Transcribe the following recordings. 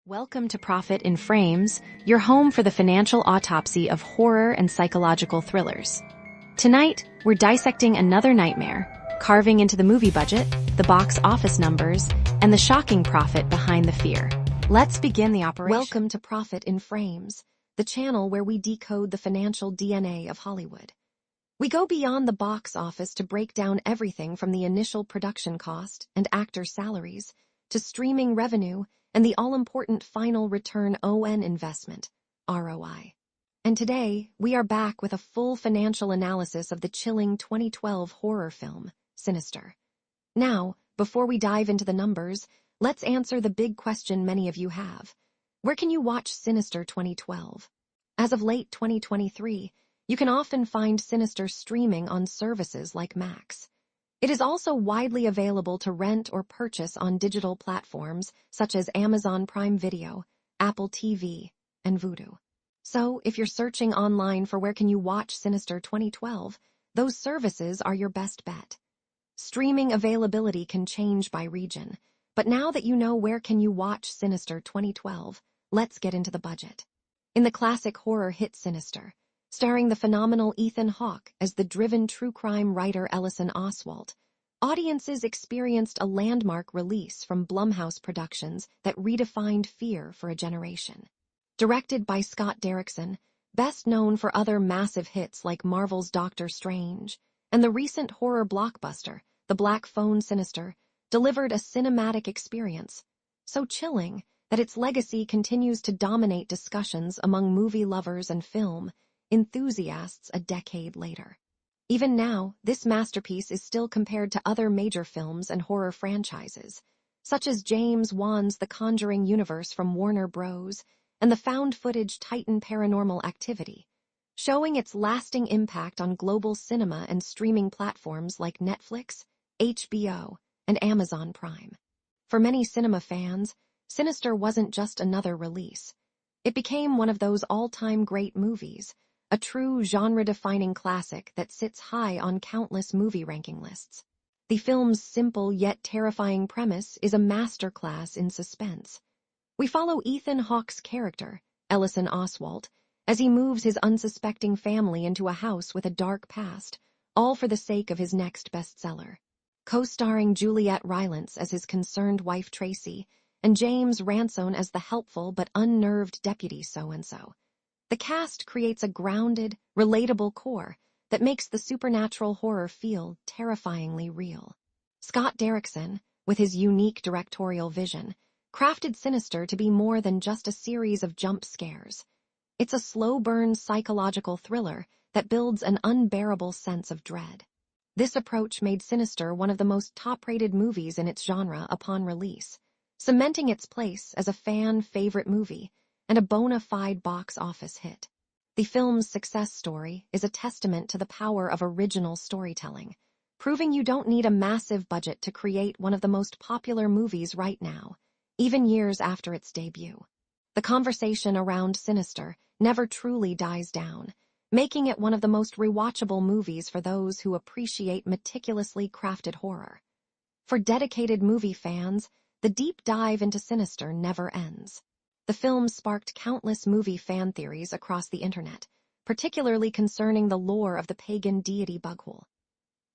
Welcome to Profit in Frames, your home for the financial autopsy of horror and psychological thrillers. Tonight, we're dissecting another nightmare, carving into the movie budget, the box office numbers, and the shocking profit behind the fear. Let's begin the operation. Welcome to Profit in Frames, the channel where we decode the financial DNA of Hollywood. We go beyond the box office to break down everything from the initial production cost and actor salaries to streaming revenue and the all-important final return on investment, ROI. And today, we are back with a full financial analysis of the chilling 2012 horror film, Sinister. Now, before we dive into the numbers, let's answer the big question many of you have. Where can you watch Sinister 2012? As of late 2023, you can often find Sinister streaming on services like Max. It is also widely available to rent or purchase on digital platforms such as Amazon Prime Video, Apple TV, and Vudu. So, if you're searching online for where can you watch Sinister 2012, those services are your best bet. Streaming availability can change by region, but now that you know where can you watch Sinister 2012, let's get into the budget. In the classic horror hit Sinister, starring the phenomenal Ethan Hawke as the driven true crime writer Ellison Oswalt, audiences experienced a landmark release from Blumhouse Productions that redefined fear for a generation. Directed by Derrickson, best known for other massive hits like Marvel's Doctor Strange, and the recent horror blockbuster, The Black Phone Sinister, delivered a cinematic experience, so chilling that its legacy continues to dominate discussions among movie lovers and film enthusiasts a decade later. Even now, this masterpiece is still compared to other major films and horror franchises, such as James Wan's The Conjuring universe from Warner Bros. And the found-footage Titan Paranormal Activity, showing its lasting impact on global cinema and streaming platforms like Netflix, HBO, and Amazon Prime. For many cinema fans, Sinister wasn't just another release. It became one of those all-time great movies, a true genre-defining classic that sits high on countless movie ranking lists. The film's simple yet terrifying premise is a masterclass in suspense. We follow Ethan Hawke's character, Ellison Oswalt, as he moves his unsuspecting family into a house with a dark past, all for the sake of his next bestseller. Co-starring Juliette Rylance as his concerned wife Tracy, and James Ransone as the helpful but unnerved deputy so-and-so. The cast creates a grounded, relatable core that makes the supernatural horror feel terrifyingly real. Derrickson, with his unique directorial vision, crafted Sinister to be more than just a series of jump scares. It's a slow-burn psychological thriller that builds an unbearable sense of dread. This approach made Sinister one of the most top-rated movies in its genre upon release, cementing its place as a fan-favorite movie and a bona fide box office hit. The film's success story is a testament to the power of original storytelling, proving you don't need a massive budget to create one of the most popular movies right now, even years after its debut. The conversation around Sinister never truly dies down, making it one of the most rewatchable movies for those who appreciate meticulously crafted horror. For dedicated movie fans, the deep dive into Sinister never ends. The film sparked countless movie fan theories across the internet, particularly concerning the lore of the pagan deity Bughole.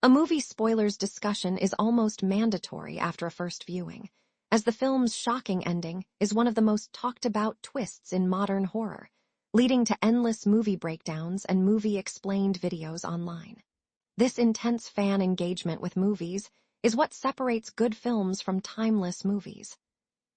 A movie spoilers discussion is almost mandatory after a first viewing, as the film's shocking ending is one of the most talked-about twists in modern horror, leading to endless movie breakdowns and movie-explained videos online. This intense fan engagement with movies is what separates good films from timeless movies.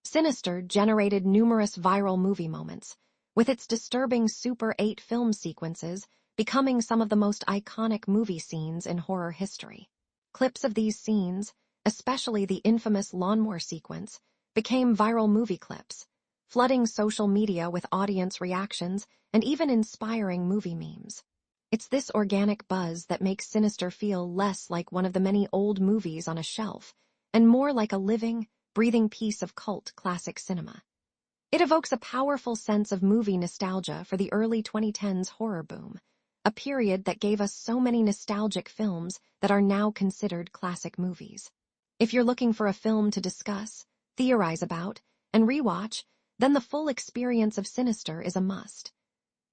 Sinister generated numerous viral movie moments, with its disturbing Super 8 film sequences becoming some of the most iconic movie scenes in horror history. Clips of these scenes, especially the infamous lawnmower sequence, became viral movie clips, flooding social media with audience reactions and even inspiring movie memes. It's this organic buzz that makes Sinister feel less like one of the many old movies on a shelf and more like a living, breathing piece of cult classic cinema. It evokes a powerful sense of movie nostalgia for the early 2010s horror boom, a period that gave us so many nostalgic films that are now considered classic movies. If you're looking for a film to discuss, theorize about, and rewatch, then the full experience of Sinister is a must.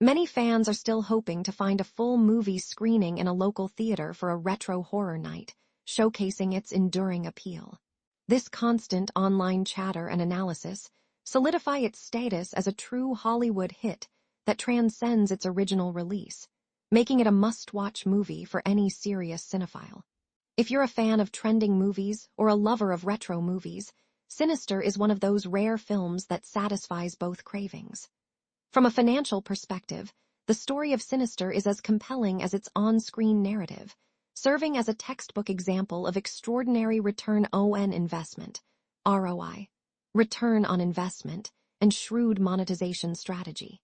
Many fans are still hoping to find a full movie screening in a local theater for a retro horror night, showcasing its enduring appeal. This constant online chatter and analysis solidify its status as a true Hollywood hit that transcends its original release, making it a must-watch movie for any serious cinephile. If you're a fan of trending movies or a lover of retro movies, Sinister is one of those rare films that satisfies both cravings. From a financial perspective, the story of Sinister is as compelling as its on-screen narrative, serving as a textbook example of extraordinary return on investment, ROI, return on investment, and shrewd monetization strategy.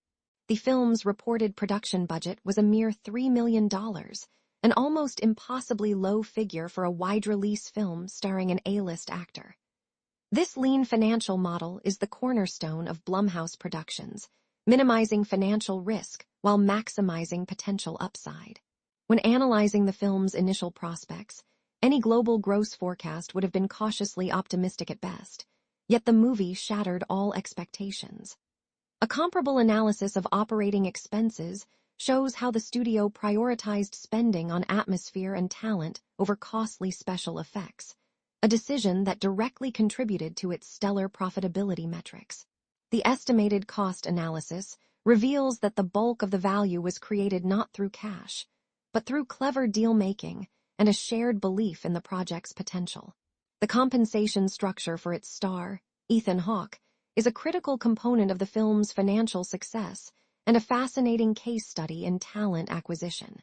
The film's reported production budget was a mere $3 million, an almost impossibly low figure for a wide-release film starring an A-list actor. This lean financial model is the cornerstone of Blumhouse Productions, minimizing financial risk while maximizing potential upside. When analyzing the film's initial prospects, any global gross forecast would have been cautiously optimistic at best, yet the movie shattered all expectations. A comparable analysis of operating expenses shows how the studio prioritized spending on atmosphere and talent over costly special effects, a decision that directly contributed to its stellar profitability metrics. The estimated cost analysis reveals that the bulk of the value was created not through cash, but through clever deal-making and a shared belief in the project's potential. The compensation structure for its star, Ethan Hawke, is a critical component of the film's financial success and a fascinating case study in talent acquisition.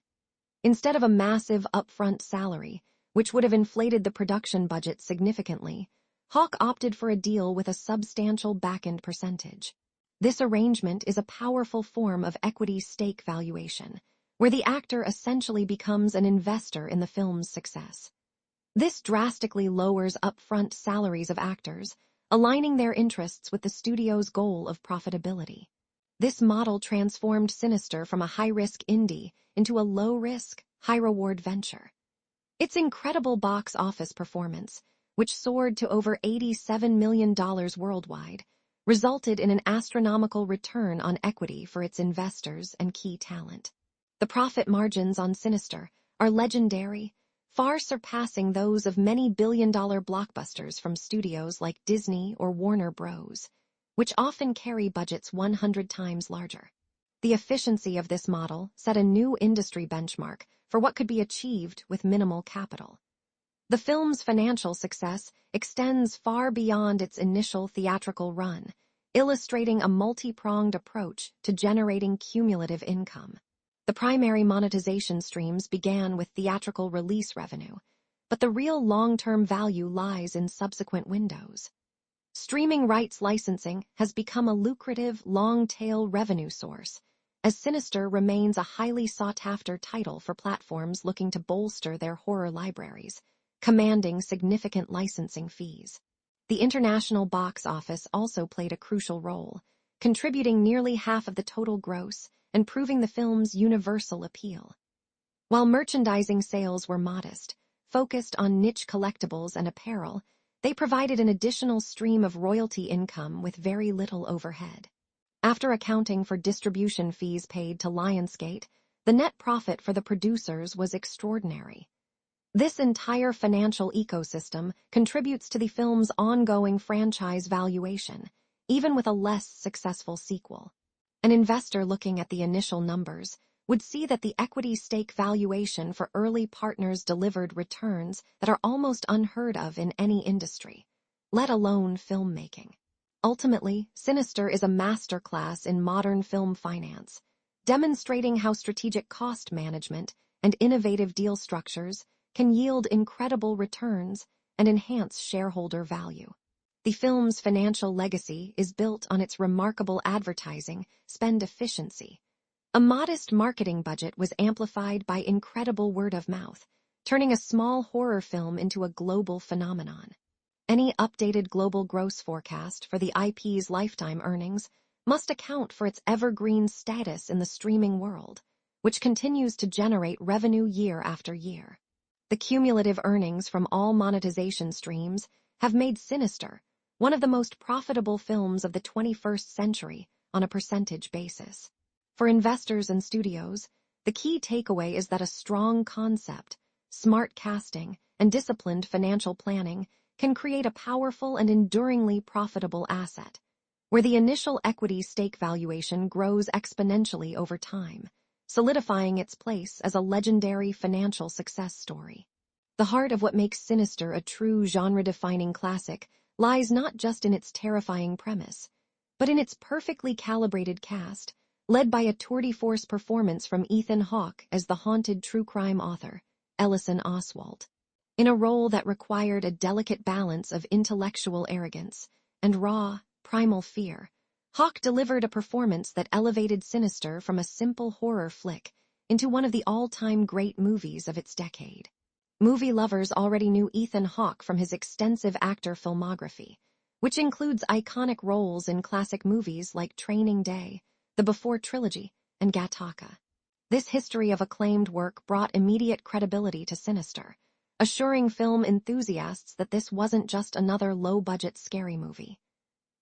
Instead of a massive upfront salary, which would have inflated the production budget significantly, Hawke opted for a deal with a substantial back-end percentage. This arrangement is a powerful form of equity stake valuation, where the actor essentially becomes an investor in the film's success. This drastically lowers upfront salaries of actors, aligning their interests with the studio's goal of profitability. This model transformed Sinister from a high-risk indie into a low-risk, high-reward venture. Its incredible box office performance, which soared to over $87 million worldwide, resulted in an astronomical return on equity for its investors and key talent. The profit margins on Sinister are legendary, far surpassing those of many billion-dollar blockbusters from studios like Disney or Warner Bros., which often carry budgets 100 times larger. The efficiency of this model set a new industry benchmark for what could be achieved with minimal capital. The film's financial success extends far beyond its initial theatrical run, illustrating a multi-pronged approach to generating cumulative income. The primary monetization streams began with theatrical release revenue, but the real long-term value lies in subsequent windows. Streaming rights licensing has become a lucrative, long-tail revenue source, as Sinister remains a highly sought-after title for platforms looking to bolster their horror libraries, commanding significant licensing fees. The international box office also played a crucial role, contributing nearly half of the total gross and proving the film's universal appeal. While merchandising sales were modest, focused on niche collectibles and apparel, they provided an additional stream of royalty income with very little overhead. After accounting for distribution fees paid to Lionsgate, the net profit for the producers was extraordinary. This entire financial ecosystem contributes to the film's ongoing franchise valuation, even with a less successful sequel. An investor looking at the initial numbers would see that the equity stake valuation for early partners delivered returns that are almost unheard of in any industry, let alone filmmaking. Ultimately, Sinister is a masterclass in modern film finance, demonstrating how strategic cost management and innovative deal structures can yield incredible returns and enhance shareholder value. The film's financial legacy is built on its remarkable advertising spend efficiency. A modest marketing budget was amplified by incredible word of mouth, turning a small horror film into a global phenomenon. Any updated global gross forecast for the IP's lifetime earnings must account for its evergreen status in the streaming world, which continues to generate revenue year after year. The cumulative earnings from all monetization streams have made Sinister one of the most profitable films of the 21st century on a percentage basis. For investors and studios, the key takeaway is that a strong concept, smart casting, and disciplined financial planning can create a powerful and enduringly profitable asset, where the initial equity stake valuation grows exponentially over time, solidifying its place as a legendary financial success story. The heart of what makes Sinister a true genre-defining classic lies not just in its terrifying premise, but in its perfectly calibrated cast, led by a tour de force performance from Ethan Hawke as the haunted true crime author, Ellison Oswalt. In a role that required a delicate balance of intellectual arrogance and raw, primal fear, Hawke delivered a performance that elevated Sinister from a simple horror flick into one of the all-time great movies of its decade. Movie lovers already knew Ethan Hawke from his extensive actor filmography, which includes iconic roles in classic movies like Training Day, The Before Trilogy, and Gattaca. This history of acclaimed work brought immediate credibility to Sinister, assuring film enthusiasts that this wasn't just another low-budget scary movie.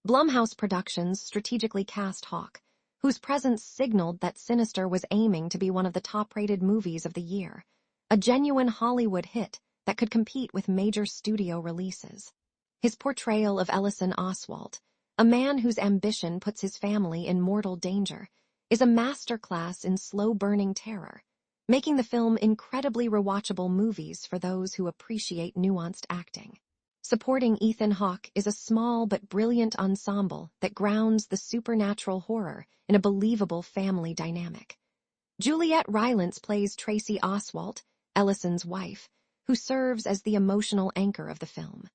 Blumhouse Productions strategically cast Hawke, whose presence signaled that Sinister was aiming to be one of the top-rated movies of the year, a genuine Hollywood hit that could compete with major studio releases. His portrayal of Ellison Oswalt, a man whose ambition puts his family in mortal danger, is a masterclass in slow-burning terror, making the film incredibly rewatchable movies for those who appreciate nuanced acting. Supporting Ethan Hawke is a small but brilliant ensemble that grounds the supernatural horror in a believable family dynamic. Juliette Rylance plays Tracy Oswalt, Ellison's wife, who serves as the emotional anchor of the film.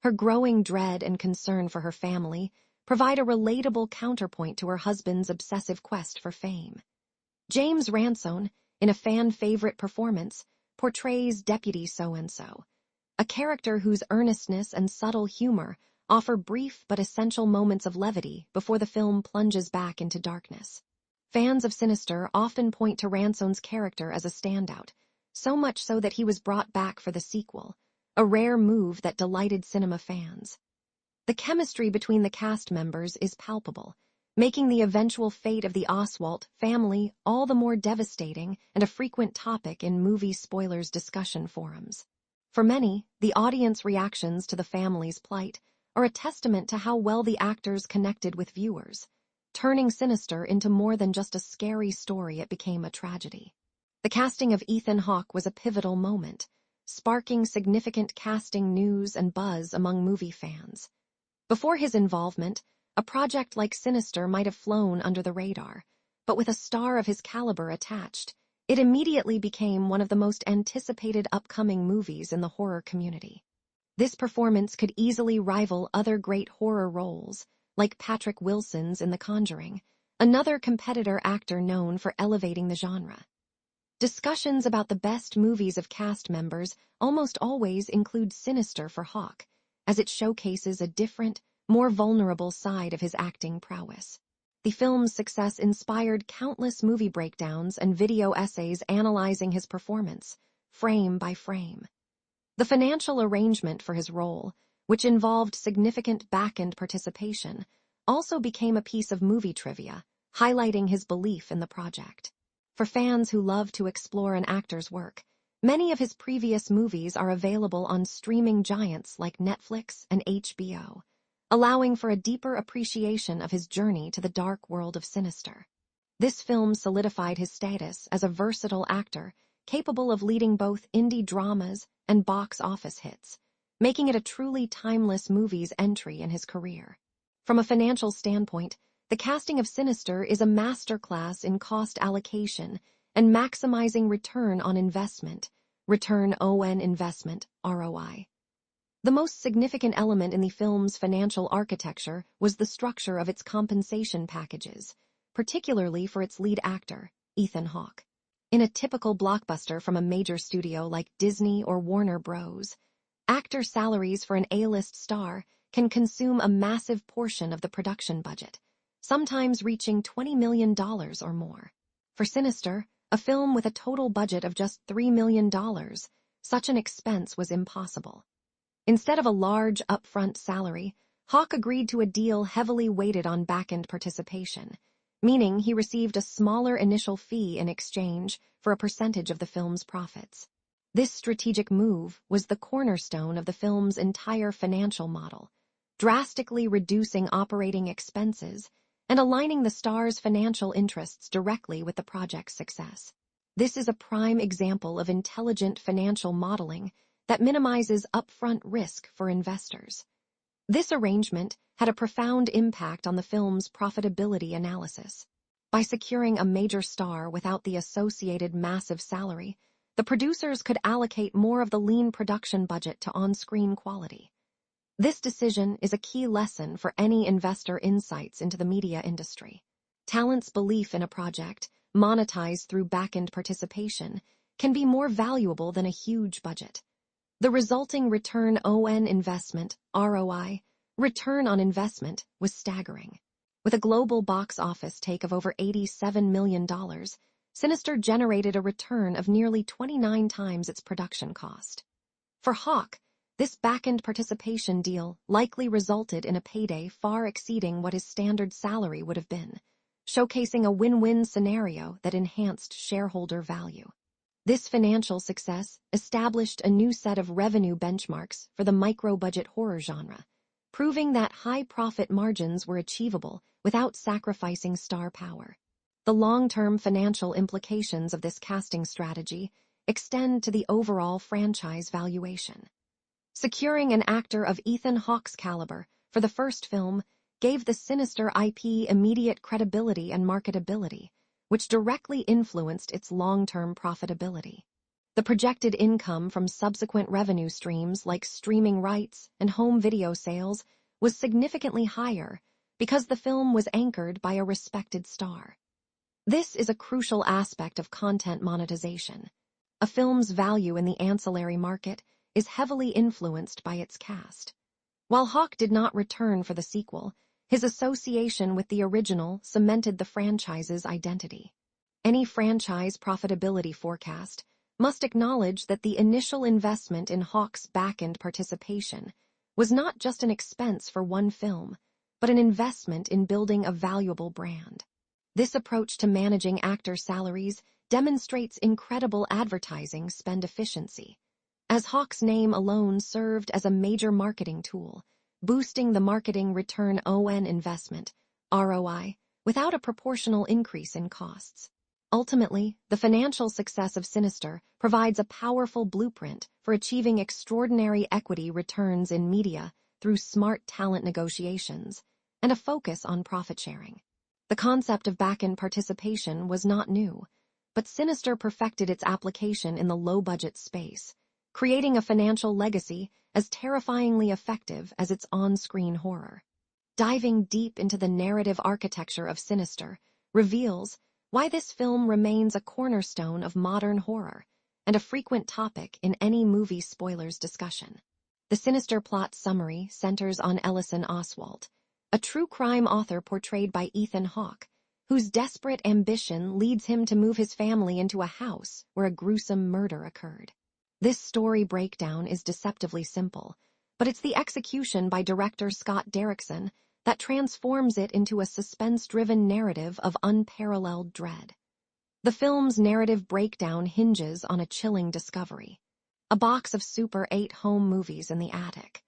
Her growing dread and concern for her family provide a relatable counterpoint to her husband's obsessive quest for fame. James Ransone, in a fan-favorite performance, portrays Deputy So-and-so, a character whose earnestness and subtle humor offer brief but essential moments of levity before the film plunges back into darkness. Fans of Sinister often point to Ransone's character as a standout, so much so that he was brought back for the sequel, a rare move that delighted cinema fans. The chemistry between the cast members is palpable, making the eventual fate of the Oswalt family all the more devastating and a frequent topic in movie spoilers discussion forums. For many, the audience reactions to the family's plight are a testament to how well the actors connected with viewers. Turning Sinister into more than just a scary story, it became a tragedy. The casting of Ethan Hawke was a pivotal moment, sparking significant casting news and buzz among movie fans. Before his involvement, a project like Sinister might have flown under the radar, but with a star of his caliber attached, it immediately became one of the most anticipated upcoming movies in the horror community. This performance could easily rival other great horror roles, like Patrick Wilson's in The Conjuring, another competitor actor known for elevating the genre. Discussions about the best movies of cast members almost always include Sinister for Hawke, as it showcases a different, more vulnerable side of his acting prowess. The film's success inspired countless movie breakdowns and video essays analyzing his performance, frame by frame. The financial arrangement for his role, which involved significant back-end participation, also became a piece of movie trivia, highlighting his belief in the project. For fans who love to explore an actor's work, many of his previous movies are available on streaming giants like Netflix and HBO, allowing for a deeper appreciation of his journey to the dark world of Sinister. This film solidified his status as a versatile actor capable of leading both indie dramas and box office hits, making it a truly timeless movie's entry in his career. From a financial standpoint, the casting of Sinister is a masterclass in cost allocation and maximizing return on investment, return on investment, ROI. The most significant element in the film's financial architecture was the structure of its compensation packages, particularly for its lead actor, Ethan Hawke. In a typical blockbuster from a major studio like Disney or Warner Bros., actor salaries for an A-list star can consume a massive portion of the production budget, sometimes reaching $20 million or more. For Sinister, a film with a total budget of just $3 million, such an expense was impossible. Instead of a large upfront salary, Hawke agreed to a deal heavily weighted on back-end participation, meaning he received a smaller initial fee in exchange for a percentage of the film's profits. This strategic move was the cornerstone of the film's entire financial model, drastically reducing operating expenses and aligning the star's financial interests directly with the project's success. This is a prime example of intelligent financial modeling that minimizes upfront risk for investors. This arrangement had a profound impact on the film's profitability analysis. By securing a major star without the associated massive salary, the producers could allocate more of the lean production budget to on-screen quality. This decision is a key lesson for any investor insights into the media industry. Talent's belief in a project, monetized through back-end participation, can be more valuable than a huge budget. The resulting return on investment, ROI, return on investment, was staggering. With a global box office take of over $87 million, Sinister generated a return of nearly 29 times its production cost. For Hawke, this back-end participation deal likely resulted in a payday far exceeding what his standard salary would have been, showcasing a win-win scenario that enhanced shareholder value. This financial success established a new set of revenue benchmarks for the micro-budget horror genre, proving that high profit margins were achievable without sacrificing star power. The long-term financial implications of this casting strategy extend to the overall franchise valuation. Securing an actor of Ethan Hawke's caliber for the first film gave the Sinister IP immediate credibility and marketability, which directly influenced its long-term profitability. The projected income from subsequent revenue streams like streaming rights and home video sales was significantly higher because the film was anchored by a respected star. This is a crucial aspect of content monetization. A film's value in the ancillary market is heavily influenced by its cast. While Hawke did not return for the sequel, his association with the original cemented the franchise's identity. Any franchise profitability forecast must acknowledge that the initial investment in Hawke's back-end participation was not just an expense for one film, but an investment in building a valuable brand. This approach to managing actor salaries demonstrates incredible advertising spend efficiency, as Hawke's name alone served as a major marketing tool, boosting the marketing return on investment, ROI, without a proportional increase in costs. Ultimately, the financial success of Sinister provides a powerful blueprint for achieving extraordinary equity returns in media through smart talent negotiations and a focus on profit sharing. The concept of back-end participation was not new, but Sinister perfected its application in the low-budget space, creating a financial legacy as terrifyingly effective as its on-screen horror. Diving deep into the narrative architecture of Sinister reveals why this film remains a cornerstone of modern horror and a frequent topic in any movie spoilers discussion. The Sinister plot summary centers on Ellison Oswalt, a true crime author portrayed by Ethan Hawke, whose desperate ambition leads him to move his family into a house where a gruesome murder occurred. This story breakdown is deceptively simple, but it's the execution by director Scott Derrickson that transforms it into a suspense-driven narrative of unparalleled dread. The film's narrative breakdown hinges on a chilling discovery: a box of Super 8 home movies in the attic.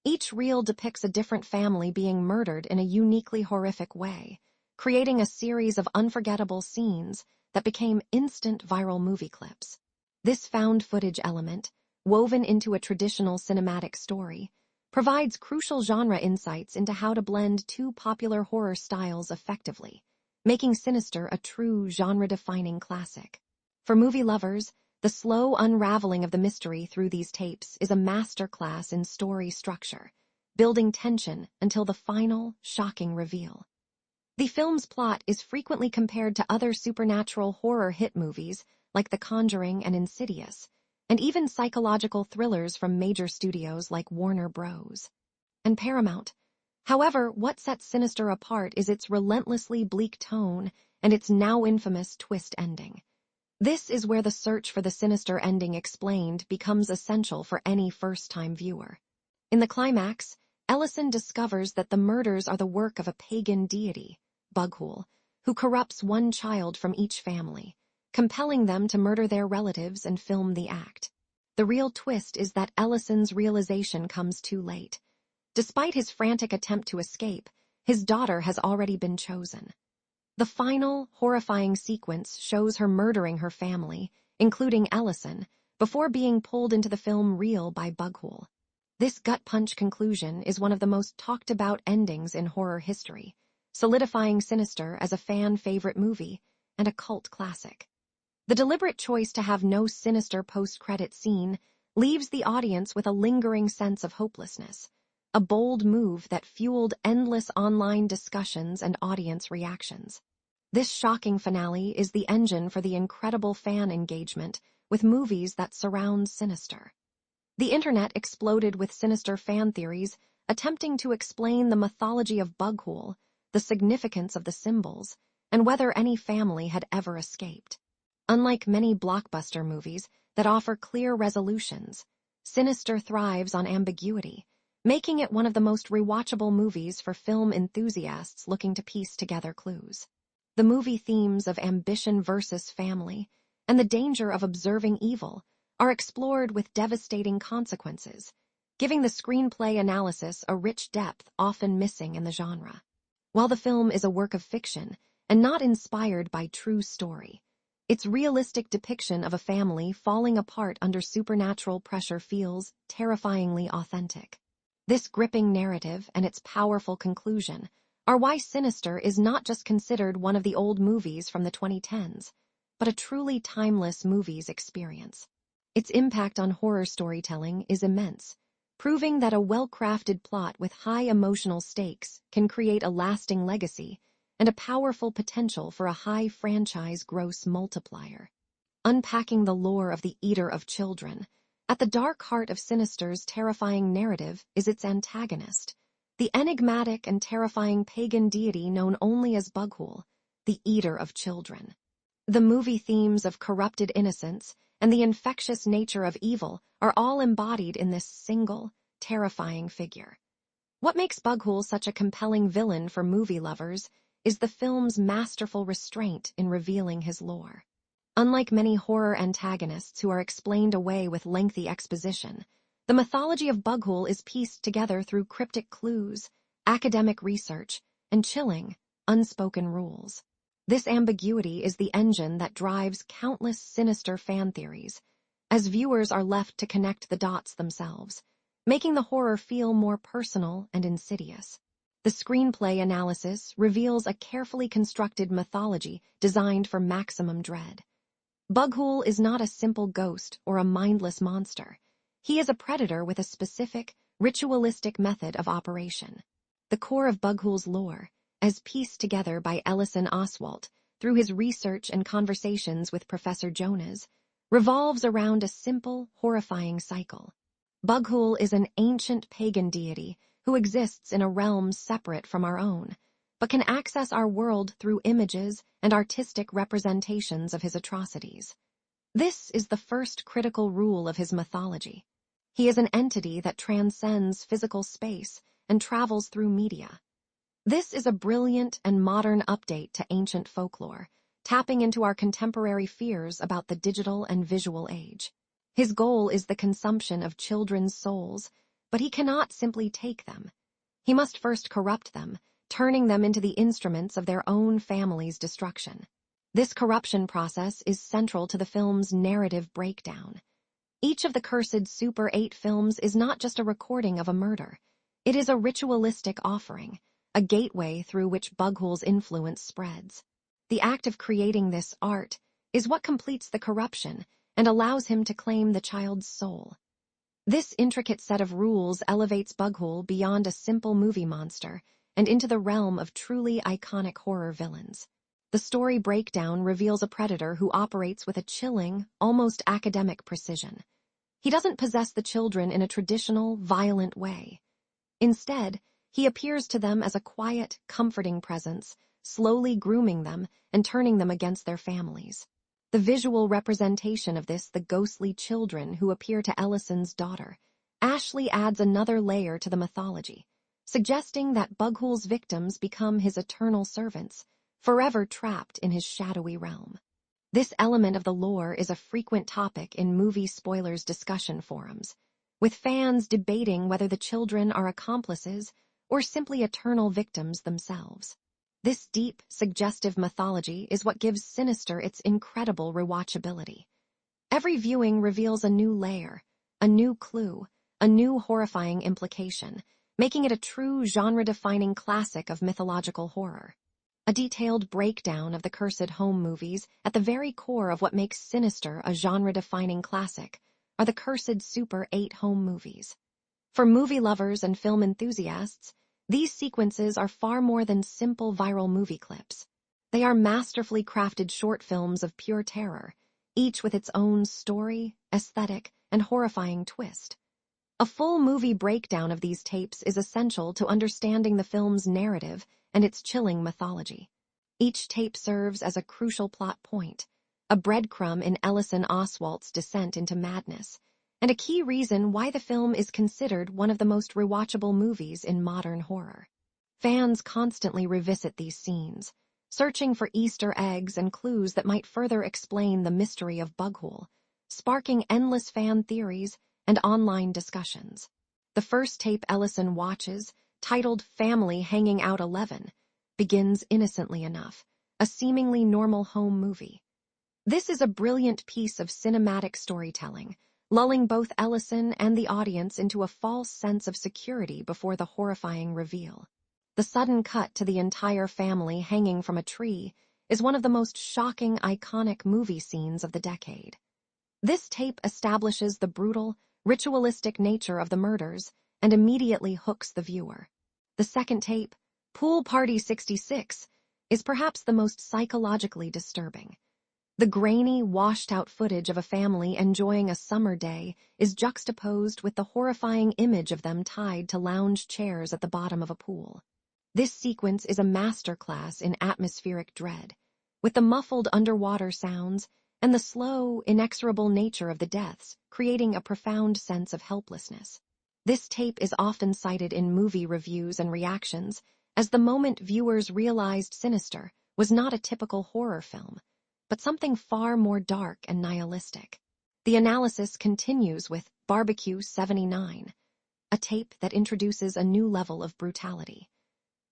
Each reel depicts a different family being murdered in a uniquely horrific way, creating a series of unforgettable scenes that became instant viral movie clips. This found footage element, woven into a traditional cinematic story, provides crucial genre insights into how to blend two popular horror styles effectively, making Sinister a true genre-defining classic. For movie lovers, the slow unraveling of the mystery through these tapes is a masterclass in story structure, building tension until the final, shocking reveal. The film's plot is frequently compared to other supernatural horror hit movies like The Conjuring and Insidious, and even psychological thrillers from major studios like Warner Bros. And Paramount. However, what sets Sinister apart is its relentlessly bleak tone and its now infamous twist ending. This is where the search for the Sinister ending explained becomes essential for any first-time viewer. In the climax, Ellison discovers that the murders are the work of a pagan deity, Bughul, who corrupts one child from each family, compelling them to murder their relatives and film the act. The real twist is that Ellison's realization comes too late. Despite his frantic attempt to escape, his daughter has already been chosen. The final, horrifying sequence shows her murdering her family, including Ellison, before being pulled into the film reel by Bughul. This gut-punch conclusion is one of the most talked-about endings in horror history, solidifying Sinister as a fan-favorite movie and a cult classic. The deliberate choice to have no sinister post-credit scene leaves the audience with a lingering sense of hopelessness, a bold move that fueled endless online discussions and audience reactions. This shocking finale is the engine for the incredible fan engagement with movies that surround Sinister. The internet exploded with Sinister fan theories attempting to explain the mythology of Bughul, the significance of the symbols, and whether any family had ever escaped. Unlike many blockbuster movies that offer clear resolutions, Sinister thrives on ambiguity, making it one of the most rewatchable movies for film enthusiasts looking to piece together clues. The movie themes of ambition versus family and the danger of observing evil are explored with devastating consequences, giving the screenplay analysis a rich depth often missing in the genre. While the film is a work of fiction and not inspired by true story, its realistic depiction of a family falling apart under supernatural pressure feels terrifyingly authentic. This gripping narrative and its powerful conclusion are why Sinister is not just considered one of the old movies from the 2010s, but a truly timeless movie's experience. Its impact on horror storytelling is immense, proving that a well-crafted plot with high emotional stakes can create a lasting legacy and a powerful potential for a high franchise gross multiplier. Unpacking the lore of the Eater of Children, at the dark heart of Sinister's terrifying narrative is its antagonist, the enigmatic and terrifying pagan deity known only as Bughul, the Eater of Children. The movie themes of corrupted innocence and the infectious nature of evil are all embodied in this single, terrifying figure. What makes Bughul such a compelling villain for movie lovers is the film's masterful restraint in revealing his lore. Unlike many horror antagonists who are explained away with lengthy exposition, the mythology of Bughul is pieced together through cryptic clues, academic research, and chilling, unspoken rules. This ambiguity is the engine that drives countless Sinister fan theories, as viewers are left to connect the dots themselves, making the horror feel more personal and insidious. The screenplay analysis reveals a carefully constructed mythology designed for maximum dread. Bughul is not a simple ghost or a mindless monster. He is a predator with a specific, ritualistic method of operation. The core of Bughul's lore, as pieced together by Ellison Oswalt through his research and conversations with Professor Jonas, revolves around a simple, horrifying cycle. Bughul is an ancient pagan deity who exists in a realm separate from our own, but can access our world through images and artistic representations of his atrocities. This is the first critical rule of his mythology. He is an entity that transcends physical space and travels through media. This is a brilliant and modern update to ancient folklore, tapping into our contemporary fears about the digital and visual age. His goal is the consumption of children's souls, but he cannot simply take them. He must first corrupt them, turning them into the instruments of their own family's destruction. This corruption process is central to the film's narrative breakdown. Each of the cursed Super 8 films is not just a recording of a murder. It is a ritualistic offering, a gateway through which Bughul's influence spreads. The act of creating this art is what completes the corruption and allows him to claim the child's soul. This intricate set of rules elevates Bughul beyond a simple movie monster and into the realm of truly iconic horror villains. The story breakdown reveals a predator who operates with a chilling, almost academic precision. He doesn't possess the children in a traditional, violent way. Instead, he appears to them as a quiet, comforting presence, slowly grooming them and turning them against their families. The visual representation of this, the ghostly children who appear to Ellison's daughter, Ashley, adds another layer to the mythology. suggesting that Bughul's victims become his eternal servants, forever trapped in his shadowy realm. This element of the lore is a frequent topic in movie spoilers discussion forums, with fans debating whether the children are accomplices or simply eternal victims themselves. This deep, suggestive mythology is what gives Sinister its incredible rewatchability. Every viewing reveals a new layer, a new clue, a new horrifying implication, making it a true genre-defining classic of mythological horror. A detailed breakdown of the cursed home movies at the very core of what makes Sinister a genre-defining classic are the cursed Super 8 home movies. For movie lovers and film enthusiasts, these sequences are far more than simple viral movie clips. They are masterfully crafted short films of pure terror, each with its own story, aesthetic, and horrifying twist. A full movie breakdown of these tapes is essential to understanding the film's narrative and its chilling mythology. Each tape serves as a crucial plot point, a breadcrumb in Ellison Oswalt's descent into madness, and a key reason why the film is considered one of the most rewatchable movies in modern horror. Fans constantly revisit these scenes, searching for Easter eggs and clues that might further explain the mystery of Bughul, sparking endless fan theories and online discussions. The first tape Ellison watches, titled Family Hanging Out 11, begins innocently enough, a seemingly normal home movie. This is a brilliant piece of cinematic storytelling, lulling both Ellison and the audience into a false sense of security before the horrifying reveal. The sudden cut to the entire family hanging from a tree is one of the most shocking, iconic movie scenes of the decade. This tape establishes the brutal, ritualistic nature of the murders and immediately hooks the viewer. The second tape, Pool Party 66, is perhaps the most psychologically disturbing. The grainy, washed-out footage of a family enjoying a summer day is juxtaposed with the horrifying image of them tied to lounge chairs at the bottom of a pool. This sequence is a masterclass in atmospheric dread, with the muffled underwater sounds and the slow, inexorable nature of the deaths creating a profound sense of helplessness. This tape is often cited in movie reviews and reactions as the moment viewers realized Sinister was not a typical horror film, but something far more dark and nihilistic. The analysis continues with Barbecue 79, a tape that introduces a new level of brutality.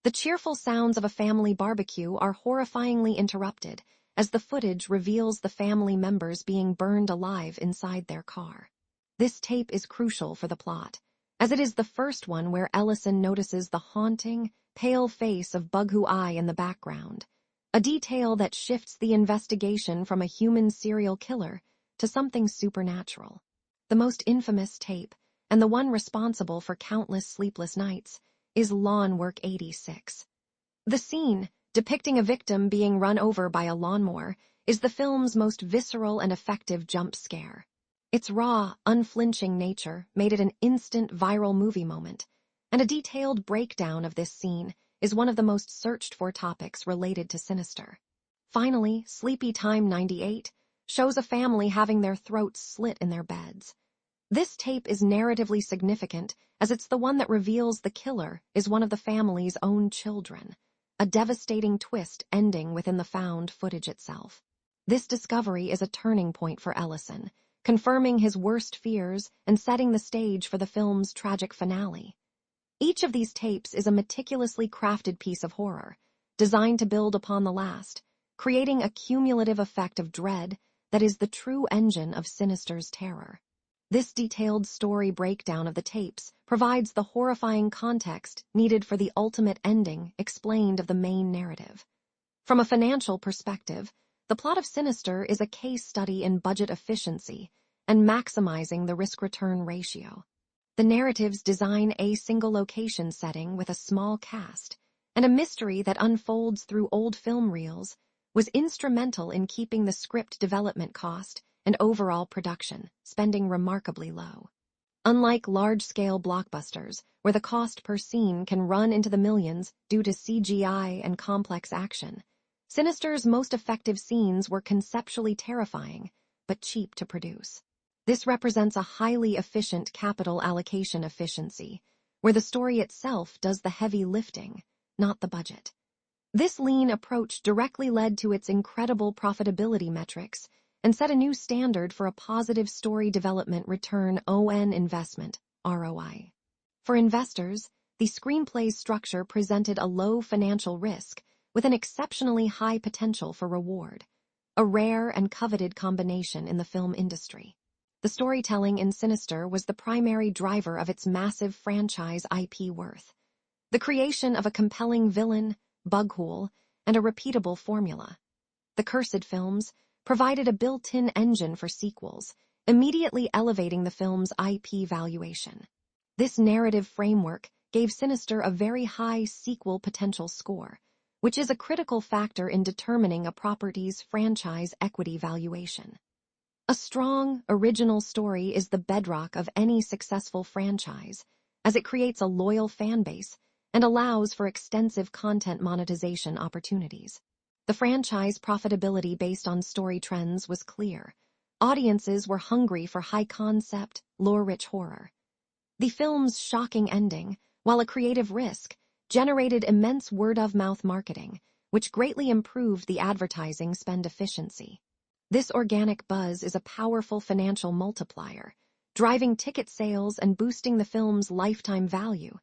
The cheerful sounds of a family barbecue are horrifyingly interrupted as the footage reveals the family members being burned alive inside their car. This tape is crucial for the plot, as it is the first one where Ellison notices the haunting, pale face of Bughul in the background, a detail that shifts the investigation from a human serial killer to something supernatural. The most infamous tape, and the one responsible for countless sleepless nights, is Lawn Work 86. The scene, depicting a victim being run over by a lawnmower, is the film's most visceral and effective jump scare. Its raw, unflinching nature made it an instant viral movie moment, and a detailed breakdown of this scene is one of the most searched-for topics related to Sinister. Finally, Sleepy Time 98 shows a family having their throats slit in their beds. This tape is narratively significant as it's the one that reveals the killer is one of the family's own children, a devastating twist ending within the found footage itself. This discovery is a turning point for Ellison, confirming his worst fears and setting the stage for the film's tragic finale. Each of these tapes is a meticulously crafted piece of horror, designed to build upon the last, creating a cumulative effect of dread that is the true engine of Sinister's terror. This detailed story breakdown of the tapes provides the horrifying context needed for the ultimate ending explained of the main narrative. From a financial perspective, the plot of Sinister is a case study in budget efficiency and maximizing the risk-return ratio. The narratives design a single location setting with a small cast, and a mystery that unfolds through old film reels was instrumental in keeping the script development cost and overall production spending remarkably low. Unlike large-scale blockbusters, where the cost per scene can run into the millions due to CGI and complex action, Sinister's most effective scenes were conceptually terrifying, but cheap to produce. This represents a highly efficient capital allocation efficiency, where the story itself does the heavy lifting, not the budget. This lean approach directly led to its incredible profitability metrics and set a new standard for a positive story development return on investment, ROI. For investors, the screenplay's structure presented a low financial risk with an exceptionally high potential for reward, a rare and coveted combination in the film industry. The storytelling in Sinister was the primary driver of its massive franchise IP worth. The creation of a compelling villain, Bughole, and a repeatable formula. The Cursed films provided a built-in engine for sequels, immediately elevating the film's IP valuation. This narrative framework gave Sinister a very high sequel potential score, which is a critical factor in determining a property's franchise equity valuation. A strong, original story is the bedrock of any successful franchise, as it creates a loyal fan base and allows for extensive content monetization opportunities. The franchise profitability based on story trends was clear. Audiences were hungry for high-concept, lore-rich horror. The film's shocking ending, while a creative risk, generated immense word-of-mouth marketing, which greatly improved the advertising spend efficiency. This organic buzz is a powerful financial multiplier, driving ticket sales and boosting the film's lifetime value,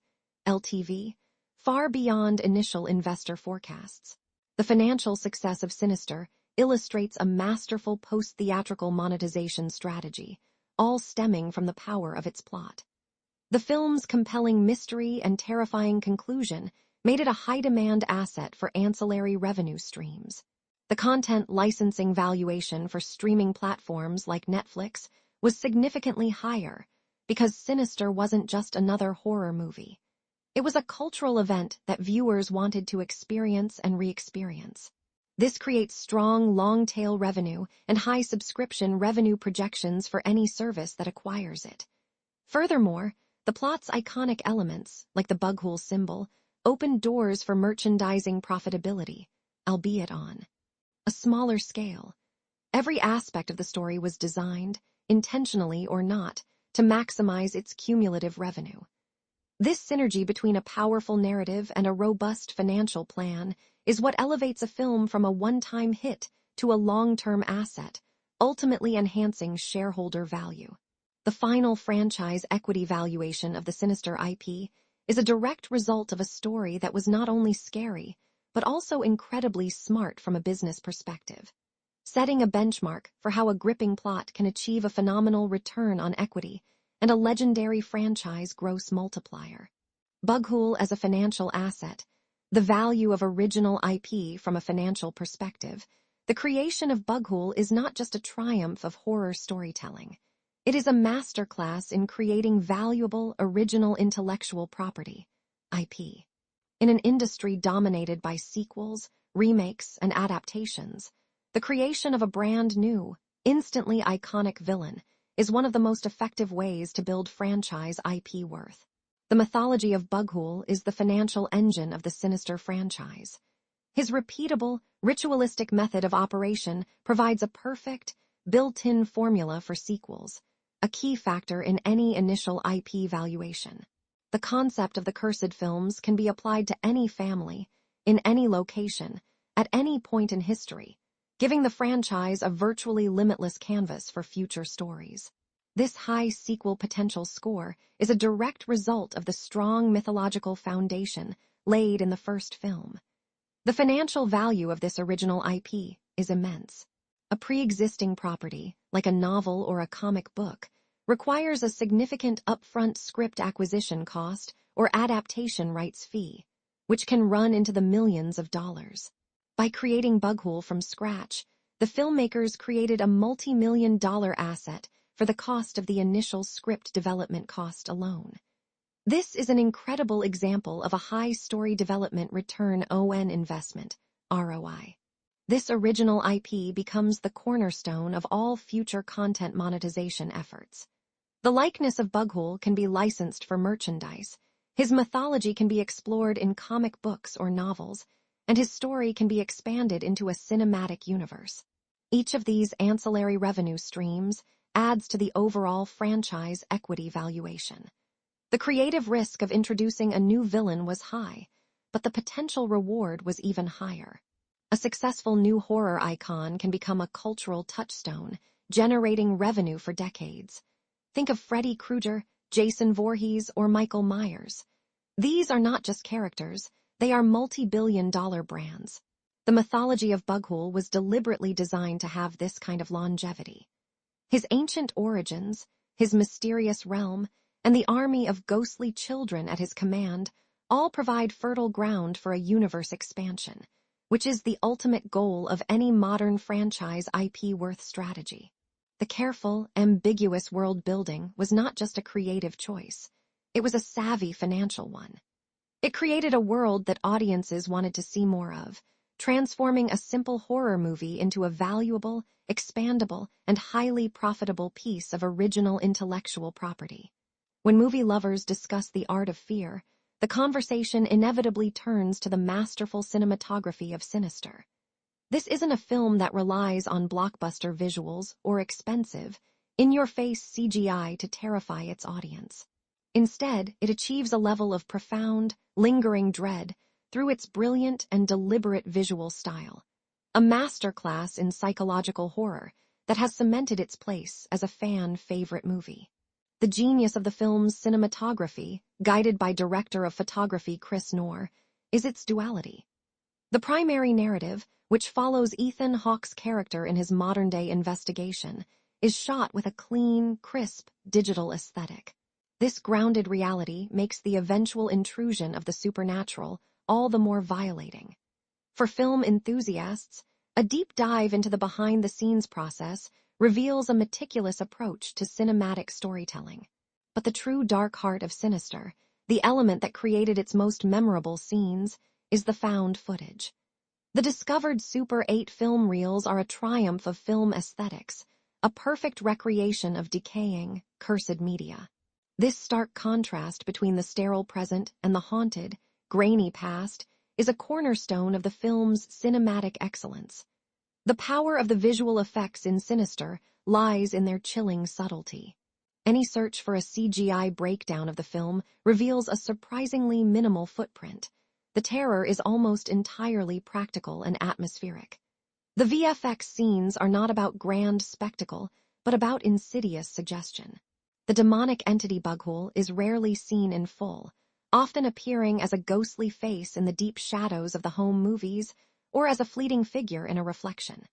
LTV, far beyond initial investor forecasts. The financial success of Sinister illustrates a masterful post-theatrical monetization strategy, all stemming from the power of its plot. The film's compelling mystery and terrifying conclusion made it a high-demand asset for ancillary revenue streams. The content licensing valuation for streaming platforms like Netflix was significantly higher because Sinister wasn't just another horror movie. It was a cultural event that viewers wanted to experience and re-experience. This creates strong long-tail revenue and high subscription revenue projections for any service that acquires it. Furthermore, the plot's iconic elements, like the Bughole symbol, opened doors for merchandising profitability, albeit on a smaller scale. Every aspect of the story was designed, intentionally or not, to maximize its cumulative revenue. This synergy between a powerful narrative and a robust financial plan is what elevates a film from a one-time hit to a long-term asset, ultimately enhancing shareholder value. The final franchise equity valuation of the Sinister IP is a direct result of a story that was not only scary, but also incredibly smart from a business perspective, setting a benchmark for how a gripping plot can achieve a phenomenal return on equity and a legendary franchise gross multiplier. Bughole as a financial asset, the value of original IP from a financial perspective. The creation of Bughole is not just a triumph of horror storytelling. It is a masterclass in creating valuable, original intellectual property, IP. In an industry dominated by sequels, remakes, and adaptations, the creation of a brand new, instantly iconic villain is one of the most effective ways to build franchise IP worth. The mythology of Bughole is the financial engine of the Sinister franchise. His repeatable, ritualistic method of operation provides a perfect, built-in formula for sequels, a key factor in any initial IP valuation. The concept of the Cursed films can be applied to any family, in any location, at any point in history, giving the franchise a virtually limitless canvas for future stories. This high sequel potential score is a direct result of the strong mythological foundation laid in the first film. The financial value of this original IP is immense. A pre-existing property, like a novel or a comic book, requires a significant upfront script acquisition cost or adaptation rights fee, which can run into the millions of dollars. By creating Bughole from scratch, the filmmakers created a multi-million-dollar asset for the cost of the initial script development cost alone. This is an incredible example of a high story development return on investment, ROI. This original IP becomes the cornerstone of all future content monetization efforts. The likeness of Bughole can be licensed for merchandise, his mythology can be explored in comic books or novels, and his story can be expanded into a cinematic universe. Each of these ancillary revenue streams adds to the overall franchise equity valuation. The creative risk of introducing a new villain was high, but the potential reward was even higher. A successful new horror icon can become a cultural touchstone, generating revenue for decades. Think of Freddy Krueger, Jason Voorhees, or Michael Myers. These are not just characters, they are multi-billion-dollar brands. The mythology of Bughole was deliberately designed to have this kind of longevity. His ancient origins, his mysterious realm, and the army of ghostly children at his command all provide fertile ground for a universe expansion, which is the ultimate goal of any modern franchise IP worth strategy. The careful, ambiguous world building was not just a creative choice, it was a savvy financial one. It created a world that audiences wanted to see more of, transforming a simple horror movie into a valuable, expandable, and highly profitable piece of original intellectual property. When movie lovers discuss the art of fear, the conversation inevitably turns to the masterful cinematography of Sinister. This isn't a film that relies on blockbuster visuals or expensive, in-your-face CGI to terrify its audience. Instead, it achieves a level of profound, lingering dread through its brilliant and deliberate visual style, a masterclass in psychological horror that has cemented its place as a fan-favorite movie. The genius of the film's cinematography, guided by director of photography Chris Noor, is its duality. The primary narrative, which follows Ethan Hawke's character in his modern-day investigation, is shot with a clean, crisp, digital aesthetic. This grounded reality makes the eventual intrusion of the supernatural all the more violating. For film enthusiasts, a deep dive into the behind-the-scenes process reveals a meticulous approach to cinematic storytelling. But the true dark heart of Sinister, the element that created its most memorable scenes, is the found footage. The discovered Super 8 film reels are a triumph of film aesthetics, a perfect recreation of decaying, cursed media. This stark contrast between the sterile present and the haunted, grainy past is a cornerstone of the film's cinematic excellence. The power of the visual effects in Sinister lies in their chilling subtlety. Any search for a CGI breakdown of the film reveals a surprisingly minimal footprint. The terror is almost entirely practical and atmospheric. The VFX scenes are not about grand spectacle, but about insidious suggestion. The demonic entity Bughole is rarely seen in full, often appearing as a ghostly face in the deep shadows of the home movies or as a fleeting figure in a reflection.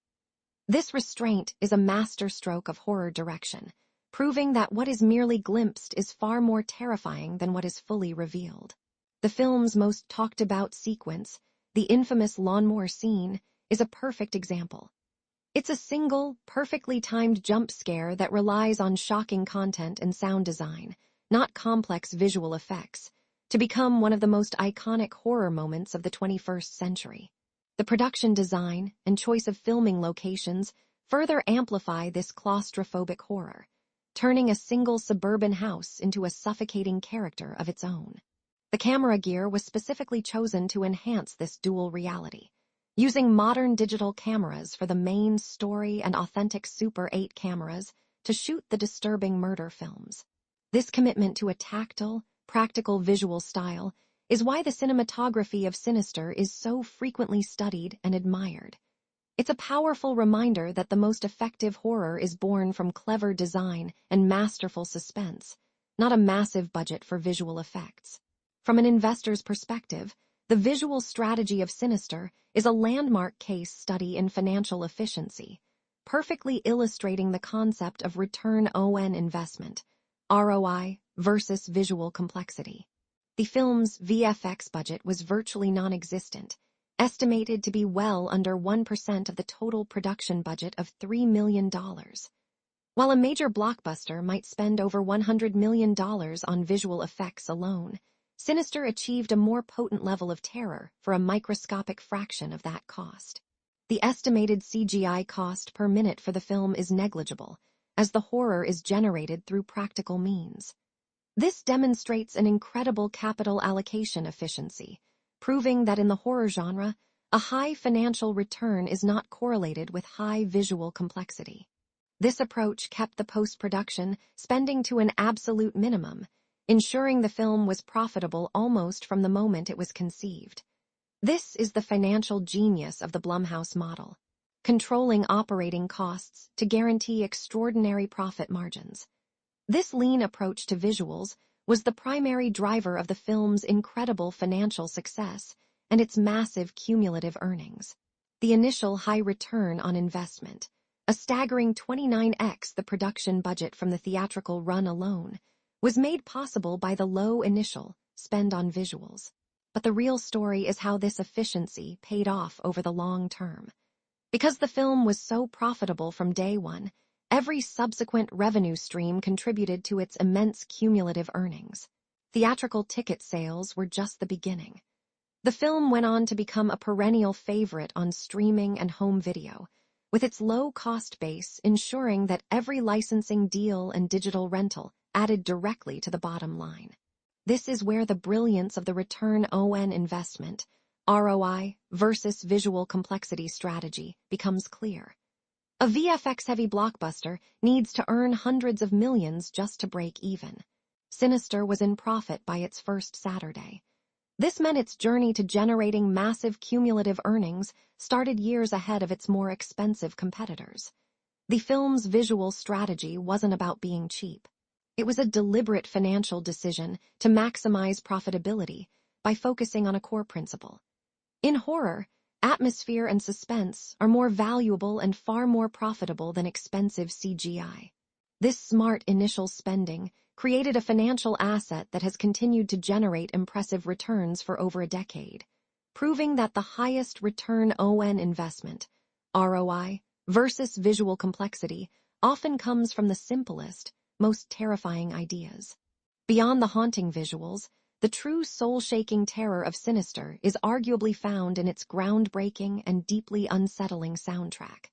This restraint is a masterstroke of horror direction, proving that what is merely glimpsed is far more terrifying than what is fully revealed. The film's most talked-about sequence, the infamous lawnmower scene, is a perfect example. It's a single, perfectly timed jump scare that relies on shocking content and sound design, not complex visual effects, to become one of the most iconic horror moments of the 21st century. The production design and choice of filming locations further amplify this claustrophobic horror, turning a single suburban house into a suffocating character of its own. The camera gear was specifically chosen to enhance this dual reality, using modern digital cameras for the main story and authentic Super 8 cameras to shoot the disturbing murder films. This commitment to a tactile, practical visual style is why the cinematography of Sinister is so frequently studied and admired. It's a powerful reminder that the most effective horror is born from clever design and masterful suspense, not a massive budget for visual effects. From an investor's perspective, the visual strategy of Sinister is a landmark case study in financial efficiency, perfectly illustrating the concept of return on investment, ROI, versus visual complexity. The film's VFX budget was virtually non-existent, estimated to be well under 1% of the total production budget of $3 million. While a major blockbuster might spend over $100 million on visual effects alone, Sinister achieved a more potent level of terror for a microscopic fraction of that cost. The estimated CGI cost per minute for the film is negligible, as the horror is generated through practical means. This demonstrates an incredible capital allocation efficiency, proving that in the horror genre, a high financial return is not correlated with high visual complexity. This approach kept the post-production spending to an absolute minimum, ensuring the film was profitable almost from the moment it was conceived. This is the financial genius of the Blumhouse model, controlling operating costs to guarantee extraordinary profit margins. This lean approach to visuals was the primary driver of the film's incredible financial success and its massive cumulative earnings. The initial high return on investment, a staggering 29x the production budget from the theatrical run alone, was made possible by the low initial spend on visuals. But the real story is how this efficiency paid off over the long term. Because the film was so profitable from day one, every subsequent revenue stream contributed to its immense cumulative earnings. Theatrical ticket sales were just the beginning. The film went on to become a perennial favorite on streaming and home video, with its low-cost base ensuring that every licensing deal and digital rental added directly to the bottom line. This is where the brilliance of the return on investment, ROI, versus visual complexity strategy becomes clear. A VFX-heavy blockbuster needs to earn hundreds of millions just to break even. Sinister was in profit by its first Saturday. This meant its journey to generating massive cumulative earnings started years ahead of its more expensive competitors. The film's visual strategy wasn't about being cheap. It was a deliberate financial decision to maximize profitability by focusing on a core principle. In horror, atmosphere and suspense are more valuable and far more profitable than expensive CGI. This smart initial spending created a financial asset that has continued to generate impressive returns for over a decade, proving that the highest return on investment, ROI, versus visual complexity often comes from the simplest, most terrifying ideas. Beyond the haunting visuals, the true soul-shaking terror of Sinister is arguably found in its groundbreaking and deeply unsettling soundtrack.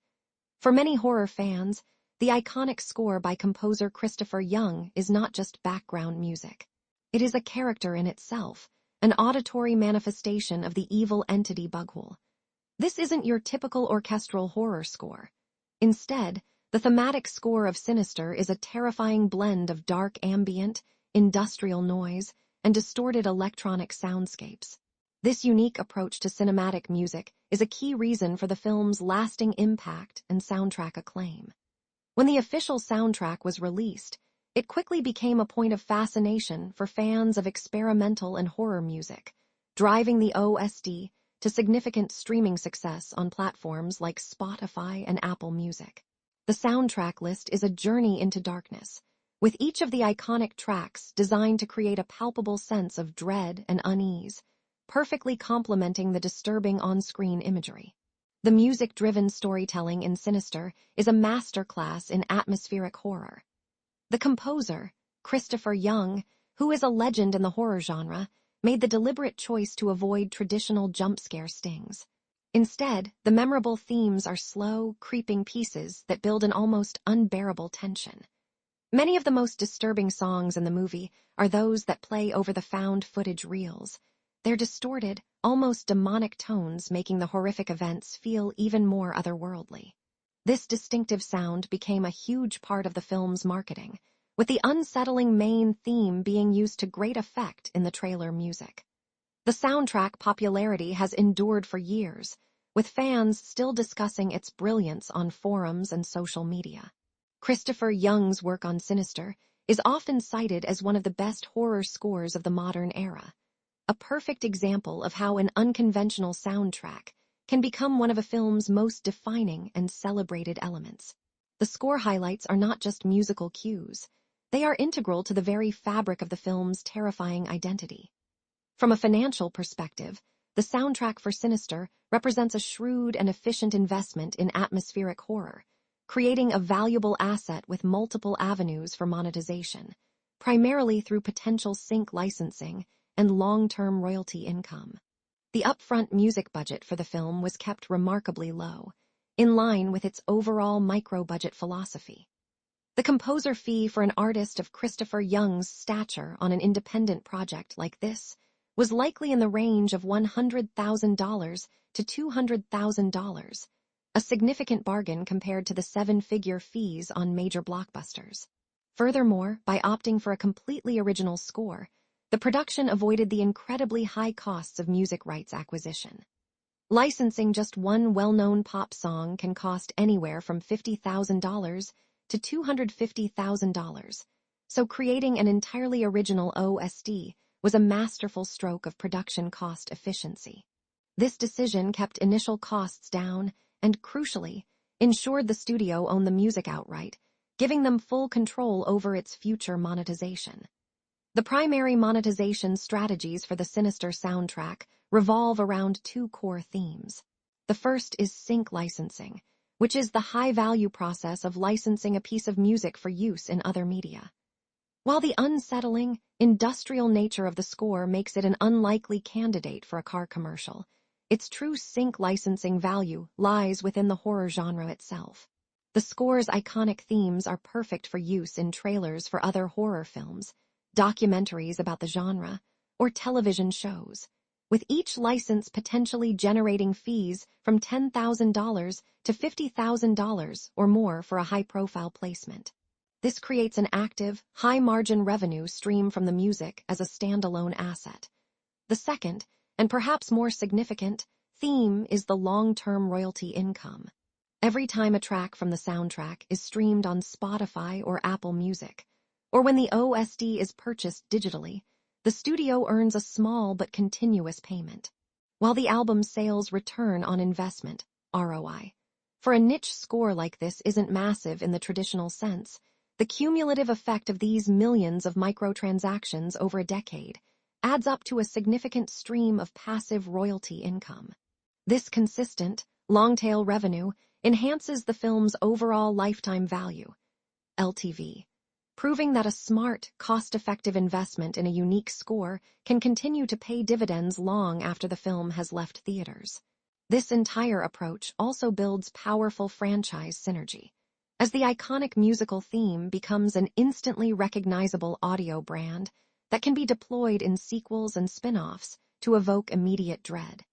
For many horror fans, the iconic score by composer Christopher Young is not just background music. It is a character in itself, an auditory manifestation of the evil entity Bughole. This isn't your typical orchestral horror score. Instead, the thematic score of Sinister is a terrifying blend of dark ambient, industrial noise, and distorted electronic soundscapes. This unique approach to cinematic music is a key reason for the film's lasting impact and soundtrack acclaim. When the official soundtrack was released, it quickly became a point of fascination for fans of experimental and horror music, driving the OST to significant streaming success on platforms like Spotify and Apple Music. The soundtrack list is a journey into darkness, with each of the iconic tracks designed to create a palpable sense of dread and unease, perfectly complementing the disturbing on-screen imagery. The music-driven storytelling in Sinister is a masterclass in atmospheric horror. The composer, Christopher Young, who is a legend in the horror genre, made the deliberate choice to avoid traditional jump-scare stings. Instead, the memorable themes are slow, creeping pieces that build an almost unbearable tension. Many of the most disturbing songs in the movie are those that play over the found footage reels, their distorted, almost demonic tones making the horrific events feel even more otherworldly. This distinctive sound became a huge part of the film's marketing, with the unsettling main theme being used to great effect in the trailer music. The soundtrack popularity has endured for years, with fans still discussing its brilliance on forums and social media. Christopher Young's work on Sinister is often cited as one of the best horror scores of the modern era, a perfect example of how an unconventional soundtrack can become one of a film's most defining and celebrated elements. The score highlights are not just musical cues, they are integral to the very fabric of the film's terrifying identity. From a financial perspective, the soundtrack for Sinister represents a shrewd and efficient investment in atmospheric horror, creating a valuable asset with multiple avenues for monetization, primarily through potential sync licensing and long-term royalty income. The upfront music budget for the film was kept remarkably low, in line with its overall micro-budget philosophy. The composer fee for an artist of Christopher Young's stature on an independent project like this was likely in the range of $100,000 to $200,000, a significant bargain compared to the seven-figure fees on major blockbusters. Furthermore, by opting for a completely original score, the production avoided the incredibly high costs of music rights acquisition. Licensing just one well-known pop song can cost anywhere from $50,000 to $250,000, so creating an entirely original OST was a masterful stroke of production cost efficiency. This decision kept initial costs down and, crucially, ensured the studio owned the music outright, giving them full control over its future monetization. The primary monetization strategies for the Sinister soundtrack revolve around two core themes. The first is sync licensing, which is the high-value process of licensing a piece of music for use in other media. While the unsettling, industrial nature of the score makes it an unlikely candidate for a car commercial, its true sync licensing value lies within the horror genre itself. The score's iconic themes are perfect for use in trailers for other horror films, documentaries about the genre, or television shows, with each license potentially generating fees from $10,000 to $50,000 or more for a high-profile placement. This creates an active, high-margin revenue stream from the music as a standalone asset. The second, and perhaps more significant, theme is the long-term royalty income. Every time a track from the soundtrack is streamed on Spotify or Apple Music, or when the OST is purchased digitally, the studio earns a small but continuous payment, while the album's sales return on investment, ROI. For a niche score like this isn't massive in the traditional sense, the cumulative effect of these millions of microtransactions over a decade adds up to a significant stream of passive royalty income. This consistent, long-tail revenue enhances the film's overall lifetime value, LTV, proving that a smart, cost-effective investment in a unique score can continue to pay dividends long after the film has left theaters. This entire approach also builds powerful franchise synergy, as the iconic musical theme becomes an instantly recognizable audio brand that can be deployed in sequels and spin-offs to evoke immediate dread,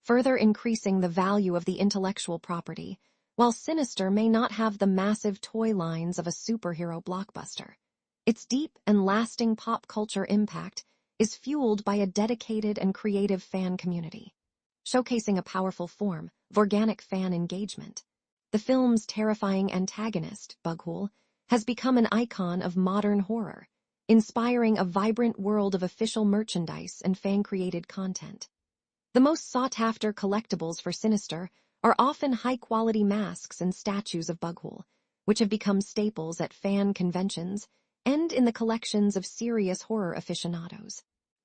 further increasing the value of the intellectual property. While Sinister may not have the massive toy lines of a superhero blockbuster, its deep and lasting pop culture impact is fueled by a dedicated and creative fan community, showcasing a powerful form of organic fan engagement. The film's terrifying antagonist, Bughul, has become an icon of modern horror, inspiring a vibrant world of official merchandise and fan-created content. The most sought-after collectibles for Sinister are often high-quality masks and statues of Bughul, which have become staples at fan conventions and in the collections of serious horror aficionados.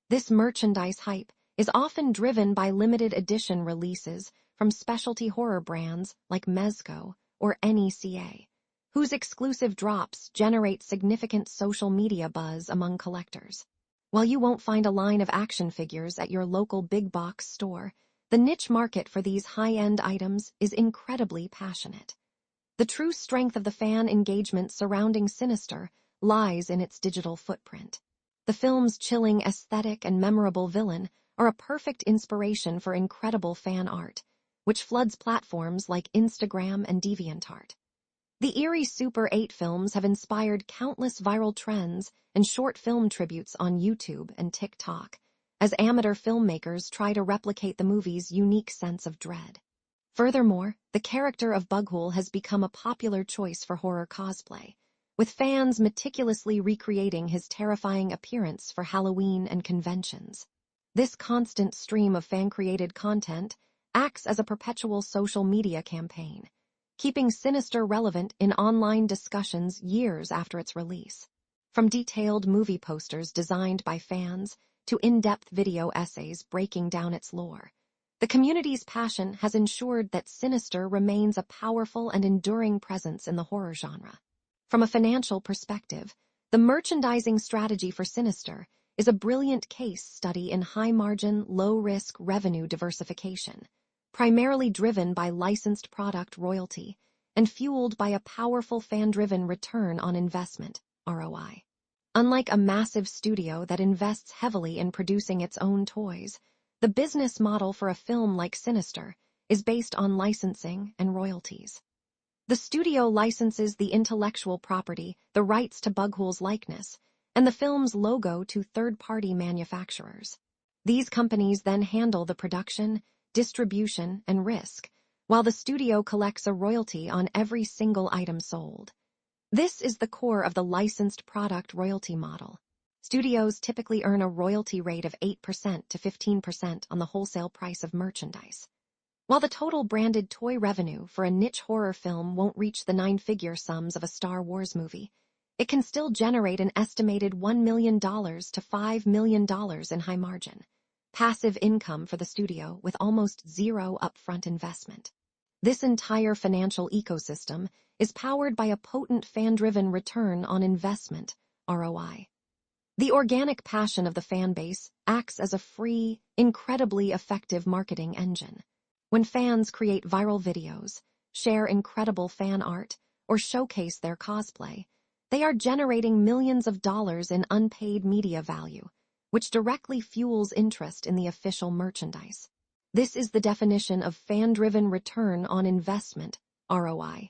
This merchandise hype is often driven by limited edition releases from specialty horror brands like Mezco or NECA, whose exclusive drops generate significant social media buzz among collectors. While you won't find a line of action figures at your local big box store, the niche market for these high-end items is incredibly passionate. The true strength of the fan engagement surrounding Sinister lies in its digital footprint. The film's chilling aesthetic and memorable villain are a perfect inspiration for incredible fan art, which floods platforms like Instagram and DeviantArt. The eerie Super 8 films have inspired countless viral trends and short film tributes on YouTube and TikTok, as amateur filmmakers try to replicate the movie's unique sense of dread. Furthermore, the character of Bughul has become a popular choice for horror cosplay, with fans meticulously recreating his terrifying appearance for Halloween and conventions. This constant stream of fan-created content acts as a perpetual social media campaign, keeping Sinister relevant in online discussions years after its release. From detailed movie posters designed by fans to in-depth video essays breaking down its lore, the community's passion has ensured that Sinister remains a powerful and enduring presence in the horror genre. From a financial perspective, the merchandising strategy for Sinister is a brilliant case study in high-margin, low-risk revenue diversification, primarily driven by licensed product royalty and fueled by a powerful fan-driven return on investment, ROI. Unlike a massive studio that invests heavily in producing its own toys, the business model for a film like Sinister is based on licensing and royalties. The studio licenses the intellectual property, the rights to Bughuul's likeness, and the film's logo to third-party manufacturers. These companies then handle the production, distribution, and risk, while the studio collects a royalty on every single item sold. This is the core of the licensed product royalty model. Studios typically earn a royalty rate of 8% to 15% on the wholesale price of merchandise. While the total branded toy revenue for a niche horror film won't reach the nine-figure sums of a Star Wars movie, it can still generate an estimated $1 million to $5 million in high margin, passive income for the studio with almost zero upfront investment. This entire financial ecosystem is powered by a potent fan-driven return on investment, ROI. The organic passion of the fan base acts as a free, incredibly effective marketing engine. When fans create viral videos, share incredible fan art, or showcase their cosplay, they are generating millions of dollars in unpaid media value, which directly fuels interest in the official merchandise. This is the definition of fan-driven return on investment, ROI.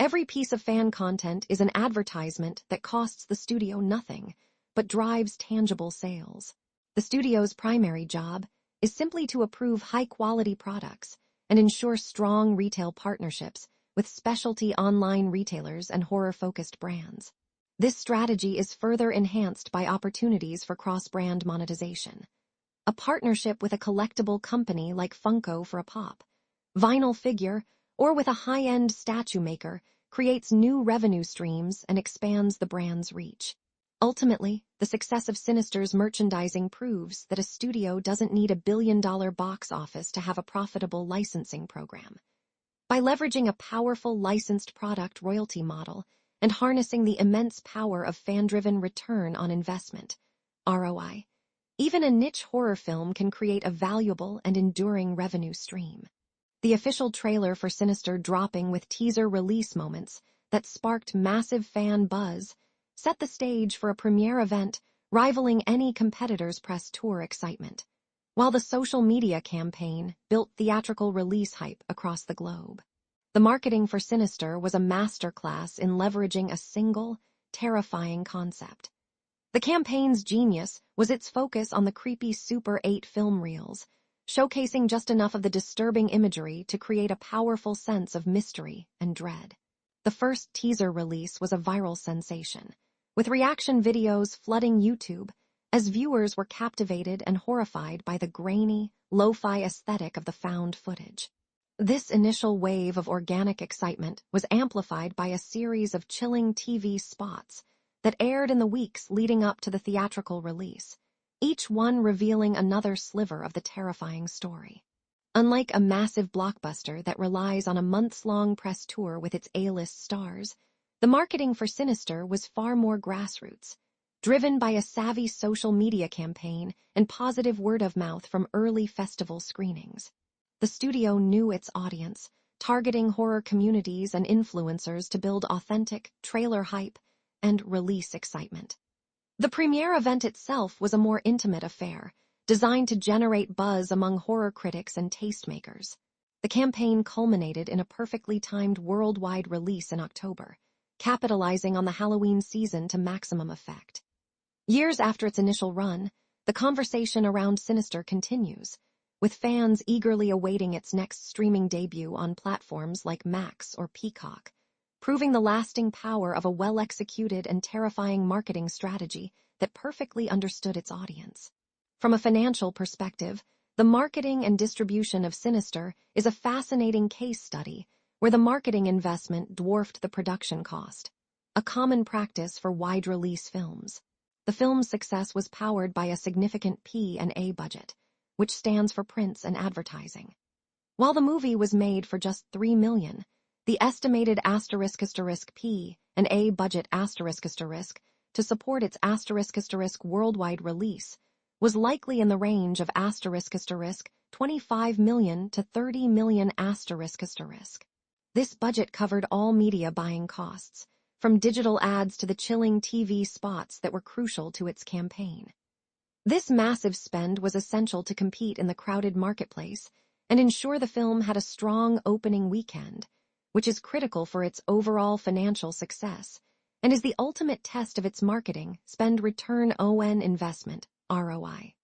Every piece of fan content is an advertisement that costs the studio nothing, but drives tangible sales. The studio's primary job is simply to approve high-quality products and ensure strong retail partnerships with specialty online retailers and horror-focused brands. This strategy is further enhanced by opportunities for cross-brand monetization. A partnership with a collectible company like Funko for a Pop, vinyl figure, or with a high-end statue maker creates new revenue streams and expands the brand's reach. Ultimately, the success of Sinister's merchandising proves that a studio doesn't need a billion-dollar box office to have a profitable licensing program. By leveraging a powerful licensed product royalty model and harnessing the immense power of fan-driven return on investment, ROI, even a niche horror film can create a valuable and enduring revenue stream. The official trailer for Sinister dropping with teaser release moments that sparked massive fan buzz set the stage for a premiere event rivaling any competitor's press tour excitement, while the social media campaign built theatrical release hype across the globe. The marketing for Sinister was a masterclass in leveraging a single, terrifying concept. The campaign's genius was its focus on the creepy Super 8 film reels, showcasing just enough of the disturbing imagery to create a powerful sense of mystery and dread. The first teaser release was a viral sensation, with reaction videos flooding YouTube as viewers were captivated and horrified by the grainy, lo-fi aesthetic of the found footage. This initial wave of organic excitement was amplified by a series of chilling TV spots that aired in the weeks leading up to the theatrical release, each one revealing another sliver of the terrifying story. Unlike a massive blockbuster that relies on a months-long press tour with its A-list stars, the marketing for Sinister was far more grassroots, driven by a savvy social media campaign and positive word-of-mouth from early festival screenings. The studio knew its audience, targeting horror communities and influencers to build authentic, trailer hype and release excitement. The premiere event itself was a more intimate affair, designed to generate buzz among horror critics and tastemakers. The campaign culminated in a perfectly timed worldwide release in October, capitalizing on the Halloween season to maximum effect. Years after its initial run, the conversation around Sinister continues, with fans eagerly awaiting its next streaming debut on platforms like Max or Peacock, proving the lasting power of a well-executed and terrifying marketing strategy that perfectly understood its audience. From a financial perspective, the marketing and distribution of Sinister is a fascinating case study where the marketing investment dwarfed the production cost, a common practice for wide-release films. The film's success was powered by a significant P&A budget, which stands for prints and advertising. While the movie was made for just $3 million, the estimated **P and A budget ** to support its ** worldwide release was likely in the range of *25 million to $30 million **. This budget covered all media buying costs, from digital ads to the chilling TV spots that were crucial to its campaign. This massive spend was essential to compete in the crowded marketplace and ensure the film had a strong opening weekend, which is critical for its overall financial success and is the ultimate test of its marketing spend-return on investment, ROI.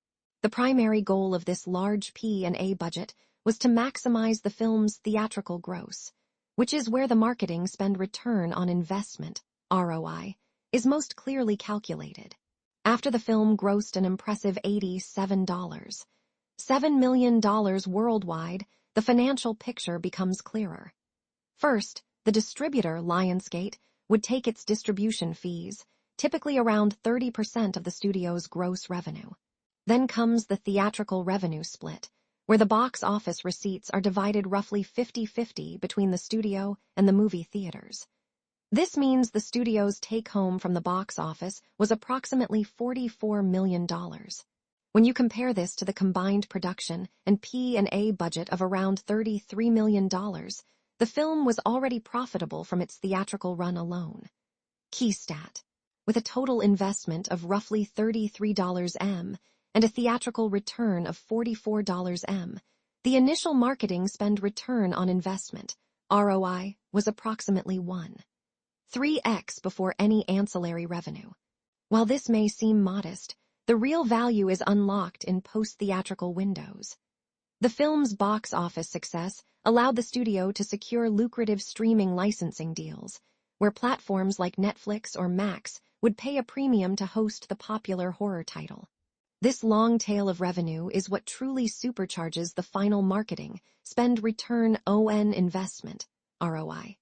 The primary goal of this large P&A budget was to maximize the film's theatrical gross, which is where the marketing spend-return on investment, ROI, is most clearly calculated. After the film grossed an impressive $7 million worldwide, the financial picture becomes clearer. First, the distributor, Lionsgate, would take its distribution fees, typically around 30% of the studio's gross revenue. Then comes the theatrical revenue split, where the box office receipts are divided roughly 50-50 between the studio and the movie theaters. This means the studio's take-home from the box office was approximately $44 million. When you compare this to the combined production and P&A budget of around $33 million, the film was already profitable from its theatrical run alone. Key stat: with a total investment of roughly $33 M and a theatrical return of $44 M, the initial marketing spend return on investment, ROI, was approximately 1.3x before any ancillary revenue. While this may seem modest, the real value is unlocked in post-theatrical windows. The film's box office success allowed the studio to secure lucrative streaming licensing deals, where platforms like Netflix or Max would pay a premium to host the popular horror title. This long tail of revenue is what truly supercharges the final marketing spend-return on investment, ROI,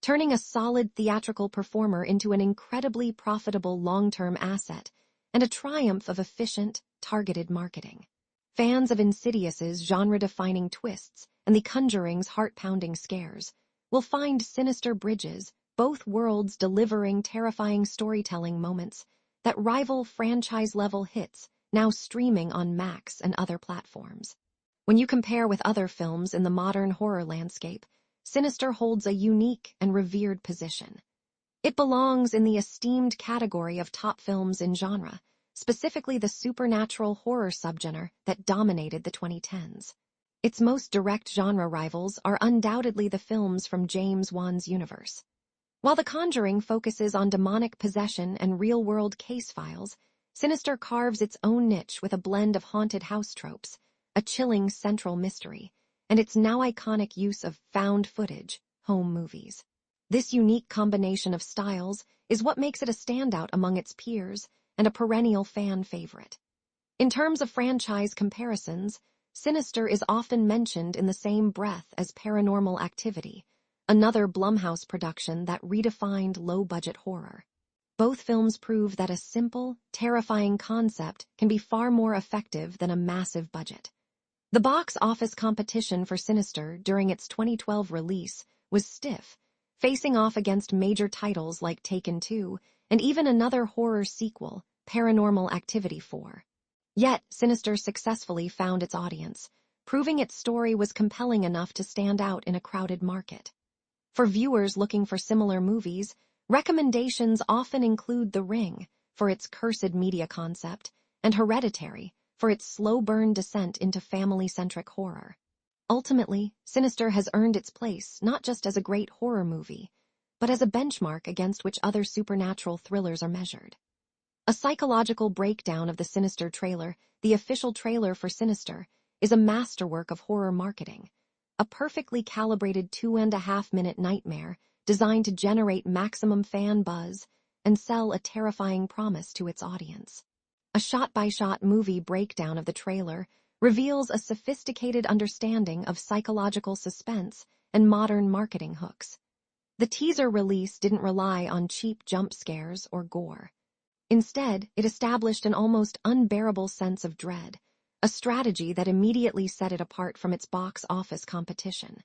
turning a solid theatrical performer into an incredibly profitable long-term asset and a triumph of efficient, targeted marketing. Fans of Insidious's genre-defining twists and The Conjuring's heart-pounding scares will find Sinister bridges both worlds delivering terrifying storytelling moments that rival franchise-level hits now streaming on Max and other platforms. When you compare with other films in the modern horror landscape, Sinister holds a unique and revered position. It belongs in the esteemed category of top films in genre, specifically the supernatural horror subgenre that dominated the 2010s. Its most direct genre rivals are undoubtedly the films from James Wan's universe. While The Conjuring focuses on demonic possession and real-world case files, Sinister carves its own niche with a blend of haunted house tropes, a chilling central mystery, and its now iconic use of found footage, home movies. This unique combination of styles is what makes it a standout among its peers and a perennial fan favorite. In terms of franchise comparisons, Sinister is often mentioned in the same breath as Paranormal Activity, another Blumhouse production that redefined low-budget horror. Both films prove that a simple, terrifying concept can be far more effective than a massive budget. The box office competition for Sinister during its 2012 release was stiff, facing off against major titles like Taken 2 and even another horror sequel, Paranormal Activity 4. Yet, Sinister successfully found its audience, proving its story was compelling enough to stand out in a crowded market. For viewers looking for similar movies, recommendations often include The Ring, for its cursed media concept, and Hereditary, for its slow-burn descent into family-centric horror. Ultimately, Sinister has earned its place not just as a great horror movie, but as a benchmark against which other supernatural thrillers are measured. A psychological breakdown of the Sinister trailer, the official trailer for Sinister, is a masterwork of horror marketing, a perfectly calibrated 2.5-minute nightmare designed to generate maximum fan buzz and sell a terrifying promise to its audience. A shot-by-shot movie breakdown of the trailer reveals a sophisticated understanding of psychological suspense and modern marketing hooks. The teaser release didn't rely on cheap jump scares or gore. Instead, it established an almost unbearable sense of dread, a strategy that immediately set it apart from its box office competition.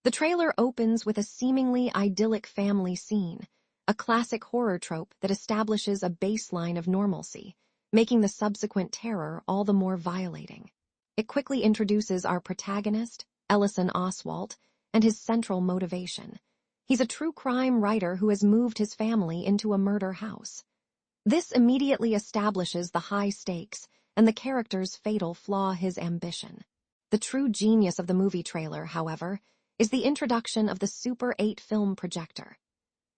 The trailer opens with a seemingly idyllic family scene, a classic horror trope that establishes a baseline of normalcy, making the subsequent terror all the more violating. It quickly introduces our protagonist, Ellison Oswalt, and his central motivation. He's a true crime writer who has moved his family into a murder house. This immediately establishes the high stakes and the character's fatal flaw: his ambition. The true genius of the movie trailer, however, is the introduction of the Super 8 film projector.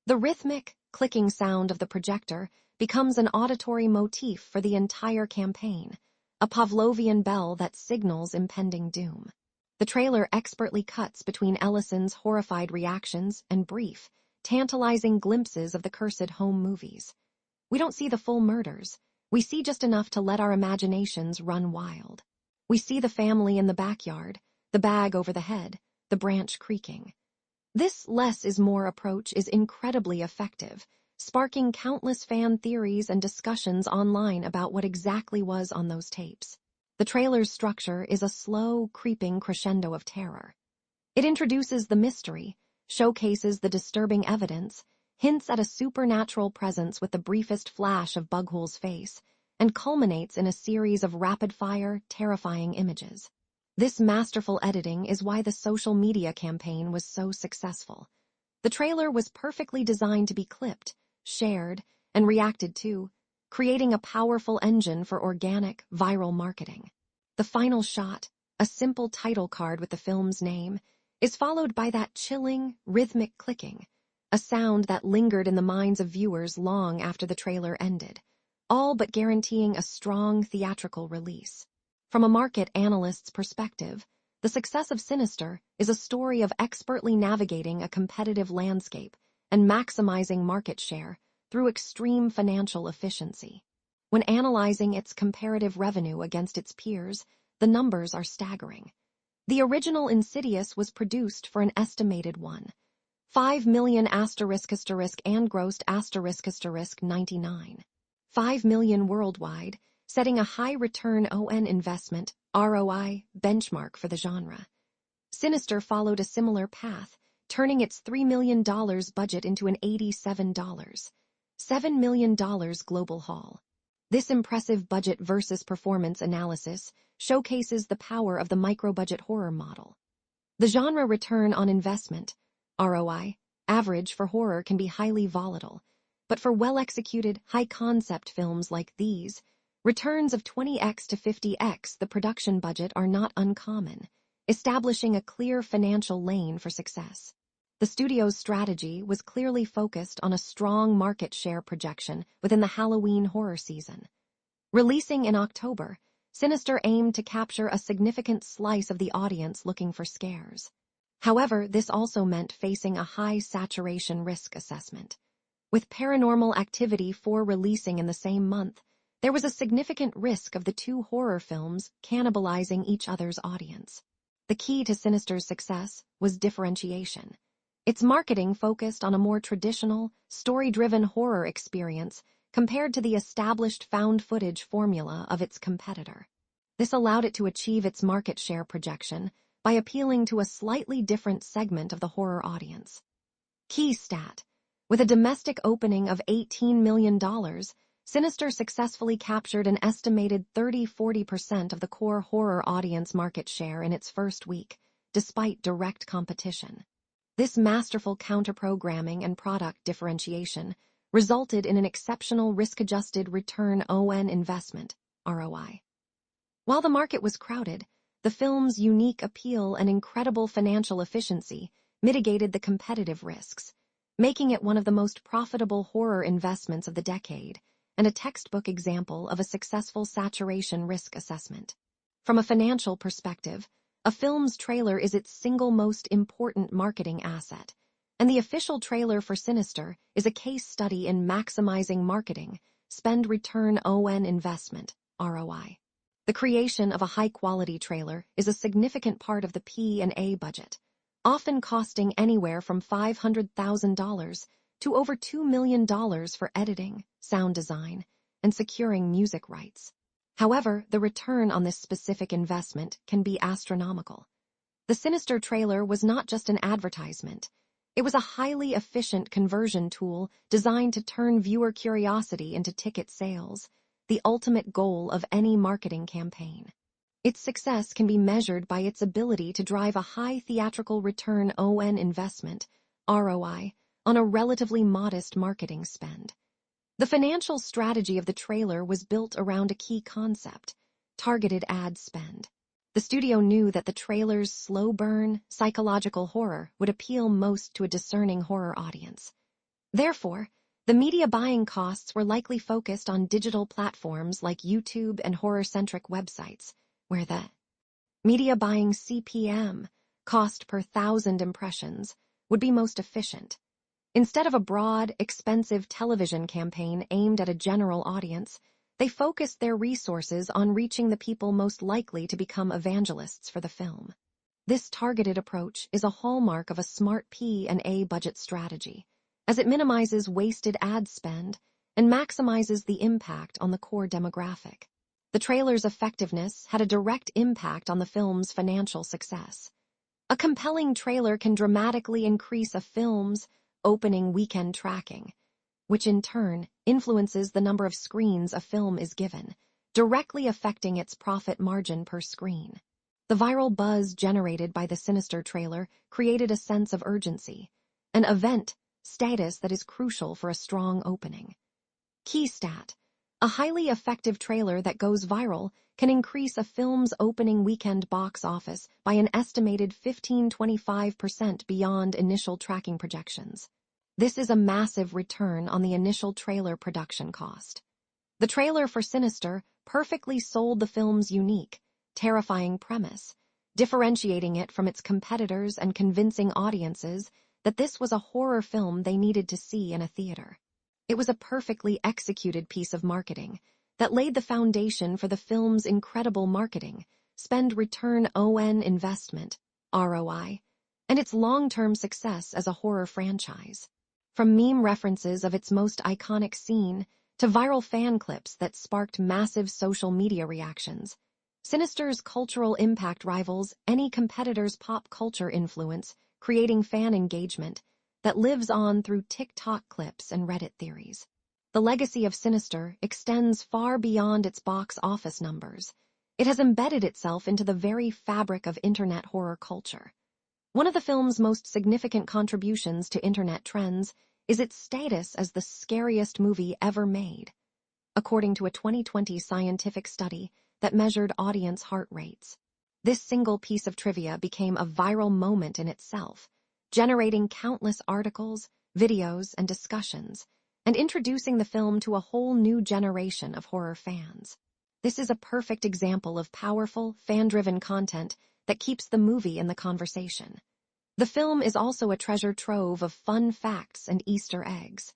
The rhythmic, clicking sound of the projector becomes an auditory motif for the entire campaign, a Pavlovian bell that signals impending doom. The trailer expertly cuts between Ellison's horrified reactions and brief, tantalizing glimpses of the cursed home movies. We don't see the full murders. We see just enough to let our imaginations run wild. We see the family in the backyard, the bag over the head, the branch creaking. This less is more approach is incredibly effective, sparking countless fan theories and discussions online about what exactly was on those tapes. The trailer's structure is a slow, creeping crescendo of terror. It introduces the mystery, showcases the disturbing evidence, hints at a supernatural presence with the briefest flash of Bughule's face, and culminates in a series of rapid-fire, terrifying images. This masterful editing is why the social media campaign was so successful. The trailer was perfectly designed to be clipped, shared, and reacted to, creating a powerful engine for organic, viral marketing. The final shot, a simple title card with the film's name, is followed by that chilling, rhythmic clicking, a sound that lingered in the minds of viewers long after the trailer ended, all but guaranteeing a strong theatrical release. From a market analyst's perspective, the success of Sinister is a story of expertly navigating a competitive landscape and maximizing market share through extreme financial efficiency. When analyzing its comparative revenue against its peers, the numbers are staggering. The original Insidious was produced for an estimated 1.5 million and grossed 99. 5 million worldwide, setting a high return on investment ROI benchmark for the genre. Sinister followed a similar path, turning its $3 million budget into an $7 million global haul. This impressive budget versus performance analysis showcases the power of the micro-budget horror model. The genre return on investment, ROI, average for horror can be highly volatile, but for well-executed, high-concept films like these, returns of 20x to 50x the production budget are not uncommon, establishing a clear financial lane for success. The studio's strategy was clearly focused on a strong market share projection within the Halloween horror season. Releasing in October, Sinister aimed to capture a significant slice of the audience looking for scares. However, this also meant facing a high saturation risk assessment. With Paranormal Activity 4 releasing in the same month, there was a significant risk of the two horror films cannibalizing each other's audience. The key to Sinister's success was differentiation. Its marketing focused on a more traditional, story-driven horror experience compared to the established found-footage formula of its competitor. This allowed it to achieve its market share projection by appealing to a slightly different segment of the horror audience. Key stat: with a domestic opening of $18 million, Sinister successfully captured an estimated 30–40% of the core horror audience market share in its first week, despite direct competition. This masterful counter-programming and product differentiation resulted in an exceptional risk-adjusted return on investment, ROI. While the market was crowded, the film's unique appeal and incredible financial efficiency mitigated the competitive risks, making it one of the most profitable horror investments of the decade and a textbook example of a successful saturation risk assessment. From a financial perspective, a film's trailer is its single most important marketing asset, and the official trailer for Sinister is a case study in maximizing marketing, spend return on investment, ROI. The creation of a high-quality trailer is a significant part of the P&A budget, often costing anywhere from $500,000 to over $2 million for editing, sound design, and securing music rights. However, the return on this specific investment can be astronomical. The Sinister trailer was not just an advertisement. It was a highly efficient conversion tool designed to turn viewer curiosity into ticket sales, the ultimate goal of any marketing campaign. Its success can be measured by its ability to drive a high theatrical return on investment, ROI, on a relatively modest marketing spend. The financial strategy of the trailer was built around a key concept: targeted ad spend. The studio knew that the trailer's slow burn, psychological horror would appeal most to a discerning horror audience. Therefore, the media buying costs were likely focused on digital platforms like YouTube and horror-centric websites, where the media buying CPM, cost per 1,000 impressions, would be most efficient. Instead of a broad, expensive television campaign aimed at a general audience, they focused their resources on reaching the people most likely to become evangelists for the film. This targeted approach is a hallmark of a smart P&A budget strategy, as it minimizes wasted ad spend and maximizes the impact on the core demographic. The trailer's effectiveness had a direct impact on the film's financial success. A compelling trailer can dramatically increase a film's opening weekend tracking, which in turn influences the number of screens a film is given, directly affecting its profit margin per screen. The viral buzz generated by the Sinister trailer created a sense of urgency, an event status that is crucial for a strong opening. Key stat: a highly effective trailer that goes viral can increase a film's opening weekend box office by an estimated 15–25% beyond initial tracking projections. This is a massive return on the initial trailer production cost. The trailer for Sinister perfectly sold the film's unique, terrifying premise, differentiating it from its competitors and convincing audiences that this was a horror film they needed to see in a theater. It was a perfectly executed piece of marketing that laid the foundation for the film's incredible marketing, spend return on investment, ROI, and its long-term success as a horror franchise. From meme references of its most iconic scene to viral fan clips that sparked massive social media reactions, Sinister's cultural impact rivals any competitor's pop culture influence, creating fan engagement that lives on through TikTok clips and Reddit theories. The legacy of Sinister extends far beyond its box office numbers. It has embedded itself into the very fabric of internet horror culture. One of the film's most significant contributions to internet trends is its status as the scariest movie ever made, according to a 2020 scientific study that measured audience heart rates. This single piece of trivia became a viral moment in itself, generating countless articles, videos, and discussions, and introducing the film to a whole new generation of horror fans. This is a perfect example of powerful, fan-driven content that keeps the movie in the conversation. The film is also a treasure trove of fun facts and Easter eggs.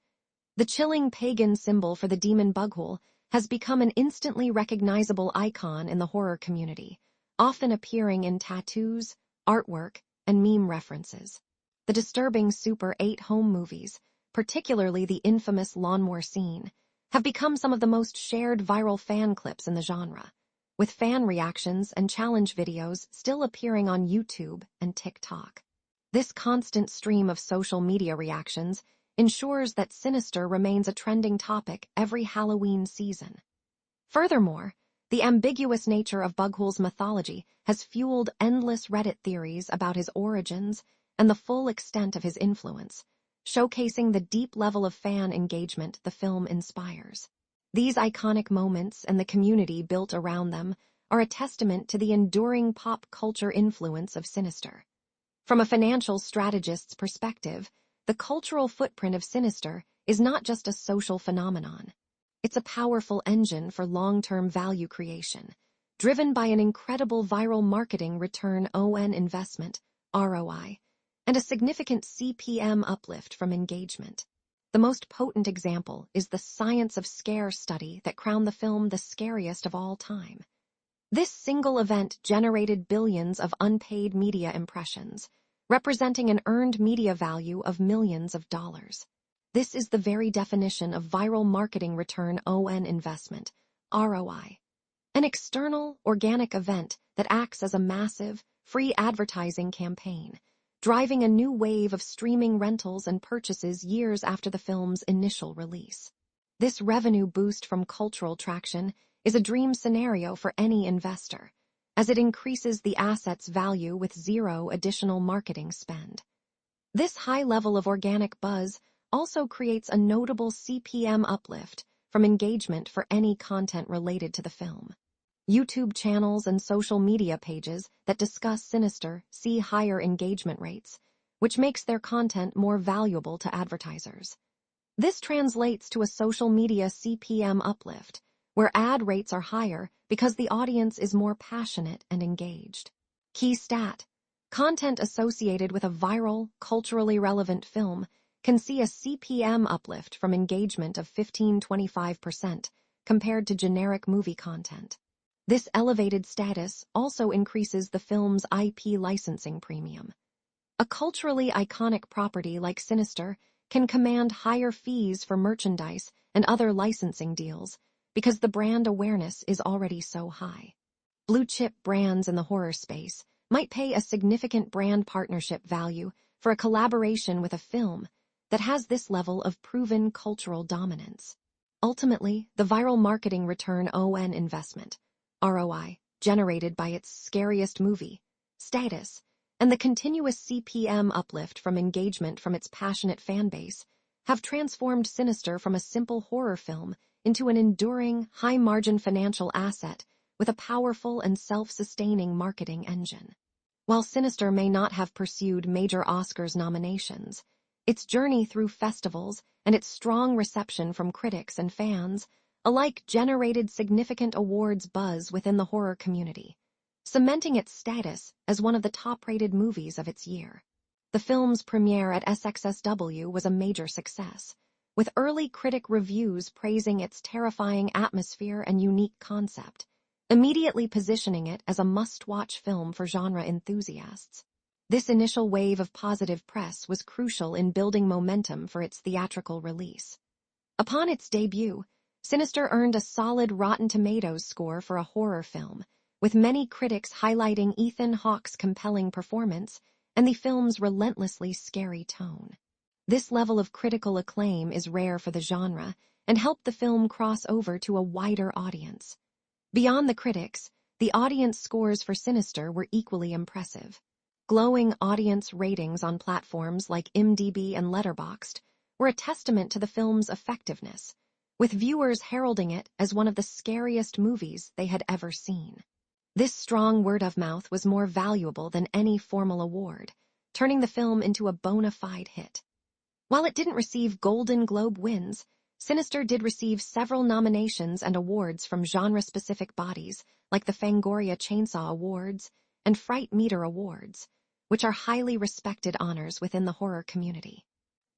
The chilling pagan symbol for the demon bughole has become an instantly recognizable icon in the horror community, often appearing in tattoos, artwork, and meme references. The disturbing Super 8 home movies, particularly the infamous lawnmower scene, have become some of the most shared viral fan clips in the genre, with fan reactions and challenge videos still appearing on YouTube and TikTok. This constant stream of social media reactions ensures that Sinister remains a trending topic every Halloween season. Furthermore, the ambiguous nature of Bughole's mythology has fueled endless Reddit theories about his origins and the full extent of his influence, showcasing the deep level of fan engagement the film inspires. These iconic moments and the community built around them are a testament to the enduring pop culture influence of Sinister. From a financial strategist's perspective, the cultural footprint of Sinister is not just a social phenomenon. It's a powerful engine for long-term value creation, driven by an incredible viral marketing return on investment, ROI, and a significant CPM uplift from engagement. The most potent example is the Science of Scare study that crowned the film the scariest of all time. This single event generated billions of unpaid media impressions, representing an earned media value of millions of dollars. This is the very definition of viral marketing return on investment, ROI. An external, organic event that acts as a massive, free advertising campaign, driving a new wave of streaming rentals and purchases years after the film's initial release. This revenue boost from cultural traction is a dream scenario for any investor, as it increases the asset's value with zero additional marketing spend. This high level of organic buzz also creates a notable CPM uplift from engagement for any content related to the film. YouTube channels and social media pages that discuss Sinister see higher engagement rates, which makes their content more valuable to advertisers. This translates to a social media CPM uplift, where ad rates are higher because the audience is more passionate and engaged. Key stat: content associated with a viral, culturally relevant film can see a CPM uplift from engagement of 15–25% compared to generic movie content. This elevated status also increases the film's IP licensing premium. A culturally iconic property like Sinister can command higher fees for merchandise and other licensing deals because the brand awareness is already so high. Blue-chip brands in the horror space might pay a significant brand partnership value for a collaboration with a film that has this level of proven cultural dominance. Ultimately, the viral marketing return on investment, ROI, generated by its scariest movie, status, and the continuous CPM uplift from engagement from its passionate fanbase have transformed Sinister from a simple horror film into an enduring, high-margin financial asset with a powerful and self-sustaining marketing engine. While Sinister may not have pursued major Oscars nominations, its journey through festivals and its strong reception from critics and fans alike generated significant awards buzz within the horror community, cementing its status as one of the top-rated movies of its year. The film's premiere at SXSW was a major success, with early critic reviews praising its terrifying atmosphere and unique concept, immediately positioning it as a must-watch film for genre enthusiasts. This initial wave of positive press was crucial in building momentum for its theatrical release. Upon its debut, Sinister earned a solid Rotten Tomatoes score for a horror film, with many critics highlighting Ethan Hawke's compelling performance and the film's relentlessly scary tone. This level of critical acclaim is rare for the genre and helped the film cross over to a wider audience. Beyond the critics, the audience scores for Sinister were equally impressive. Glowing audience ratings on platforms like IMDb and Letterboxd were a testament to the film's effectiveness, with viewers heralding it as one of the scariest movies they had ever seen. This strong word of mouth was more valuable than any formal award, turning the film into a bona fide hit. While it didn't receive Golden Globe wins, Sinister did receive several nominations and awards from genre-specific bodies like the Fangoria Chainsaw Awards and Fright Meter Awards, which are highly respected honors within the horror community.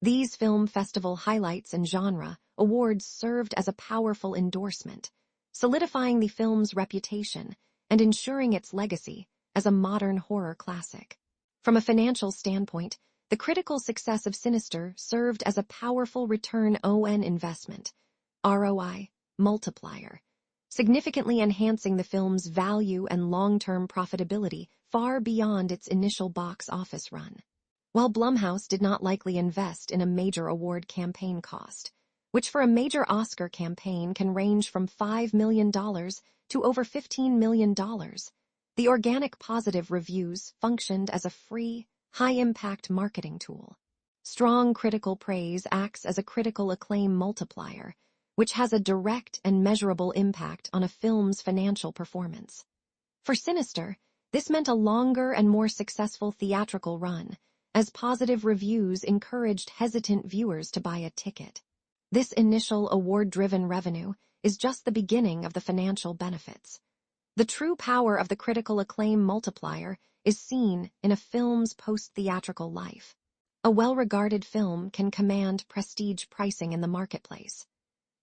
These film festival highlights and genre awards served as a powerful endorsement, solidifying the film's reputation and ensuring its legacy as a modern horror classic. From a financial standpoint, the critical success of Sinister served as a powerful return on investment, ROI, multiplier, significantly enhancing the film's value and long-term profitability far beyond its initial box office run. While Blumhouse did not likely invest in a major award campaign cost, which for a major Oscar campaign can range from $5 million to over $15 million, the organic positive reviews functioned as a free, high-impact marketing tool. Strong critical praise acts as a critical acclaim multiplier, which has a direct and measurable impact on a film's financial performance. For Sinister, this meant a longer and more successful theatrical run, as positive reviews encouraged hesitant viewers to buy a ticket. This initial award-driven revenue is just the beginning of the financial benefits. The true power of the critical acclaim multiplier is seen in a film's post-theatrical life. A well-regarded film can command prestige pricing in the marketplace.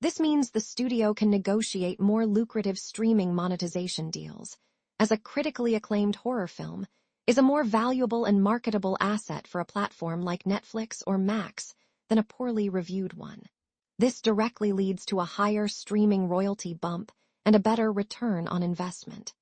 This means the studio can negotiate more lucrative streaming monetization deals, as a critically acclaimed horror film is a more valuable and marketable asset for a platform like Netflix or Max than a poorly reviewed one. This directly leads to a higher streaming royalty bump and a better return on investment.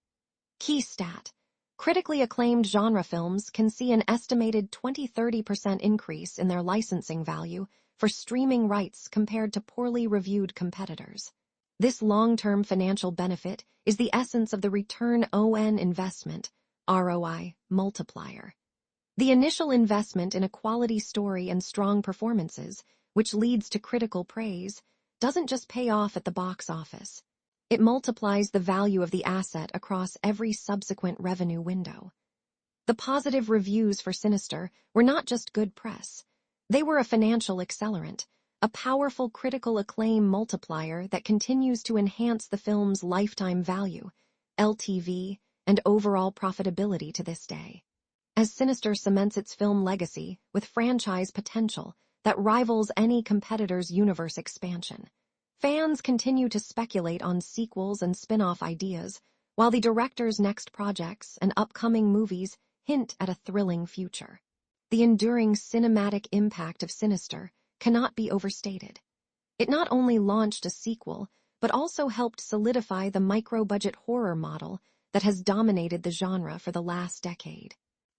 Key stat: critically acclaimed genre films can see an estimated 20–30% increase in their licensing value for streaming rights compared to poorly reviewed competitors. This long-term financial benefit is the essence of the return on investment, ROI, multiplier. The initial investment in a quality story and strong performances, which leads to critical praise, doesn't just pay off at the box office. It multiplies the value of the asset across every subsequent revenue window. The positive reviews for Sinister were not just good press. They were a financial accelerant, a powerful critical acclaim multiplier that continues to enhance the film's lifetime value, LTV, and overall profitability to this day. As Sinister cements its film legacy with franchise potential that rivals any competitor's universe expansion, fans continue to speculate on sequels and spin-off ideas, while the director's next projects and upcoming movies hint at a thrilling future. The enduring cinematic impact of Sinister cannot be overstated. It not only launched a sequel, but also helped solidify the micro-budget horror model that has dominated the genre for the last decade.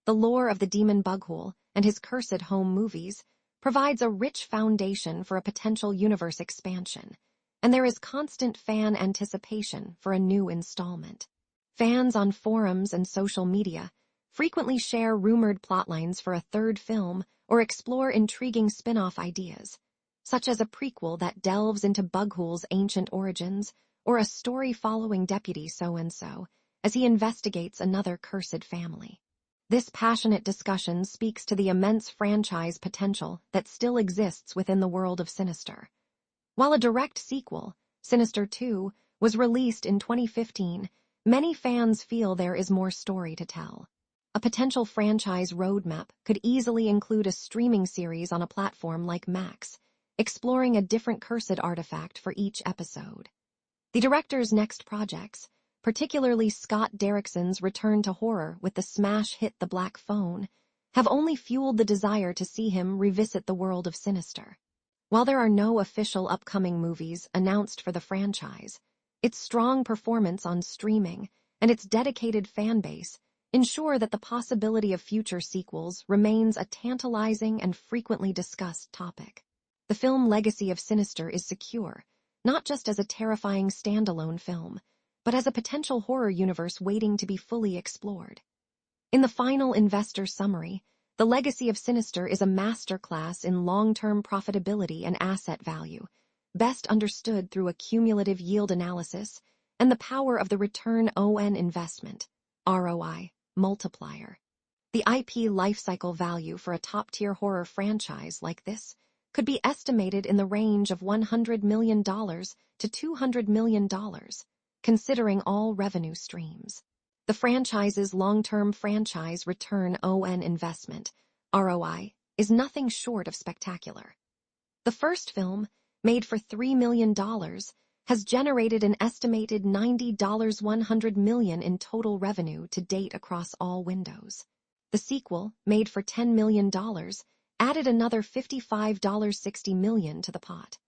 The lore of the demon Bughole and his cursed home movies provides a rich foundation for a potential universe expansion, and there is constant fan anticipation for a new installment. Fans on forums and social media frequently share rumored plotlines for a third film or explore intriguing spin-off ideas, such as a prequel that delves into Bughole's ancient origins or a story following Deputy So-and-so as he investigates another cursed family. This passionate discussion speaks to the immense franchise potential that still exists within the world of Sinister. While a direct sequel, Sinister 2, was released in 2015, many fans feel there is more story to tell. A potential franchise roadmap could easily include a streaming series on a platform like Max, exploring a different cursed artifact for each episode. The director's next projects, particularly Scott Derrickson's return to horror with the smash hit The Black Phone, have only fueled the desire to see him revisit the world of Sinister. While there are no official upcoming movies announced for the franchise, its strong performance on streaming and its dedicated fan base ensure that the possibility of future sequels remains a tantalizing and frequently discussed topic. The film legacy of Sinister is secure, not just as a terrifying standalone film, but as a potential horror universe waiting to be fully explored. In the final investor summary, the legacy of Sinister is a masterclass in long-term profitability and asset value, best understood through a cumulative yield analysis and the power of the return on investment, ROI, multiplier. The IP lifecycle value for a top-tier horror franchise like this could be estimated in the range of $100 million to $200 million, considering all revenue streams. The franchise's long-term franchise return on investment, ROI, is nothing short of spectacular. The first film, made for $3 million, has generated an estimated $100 million in total revenue to date across all windows. The sequel, made for $10 million, added another $60 million to the pot.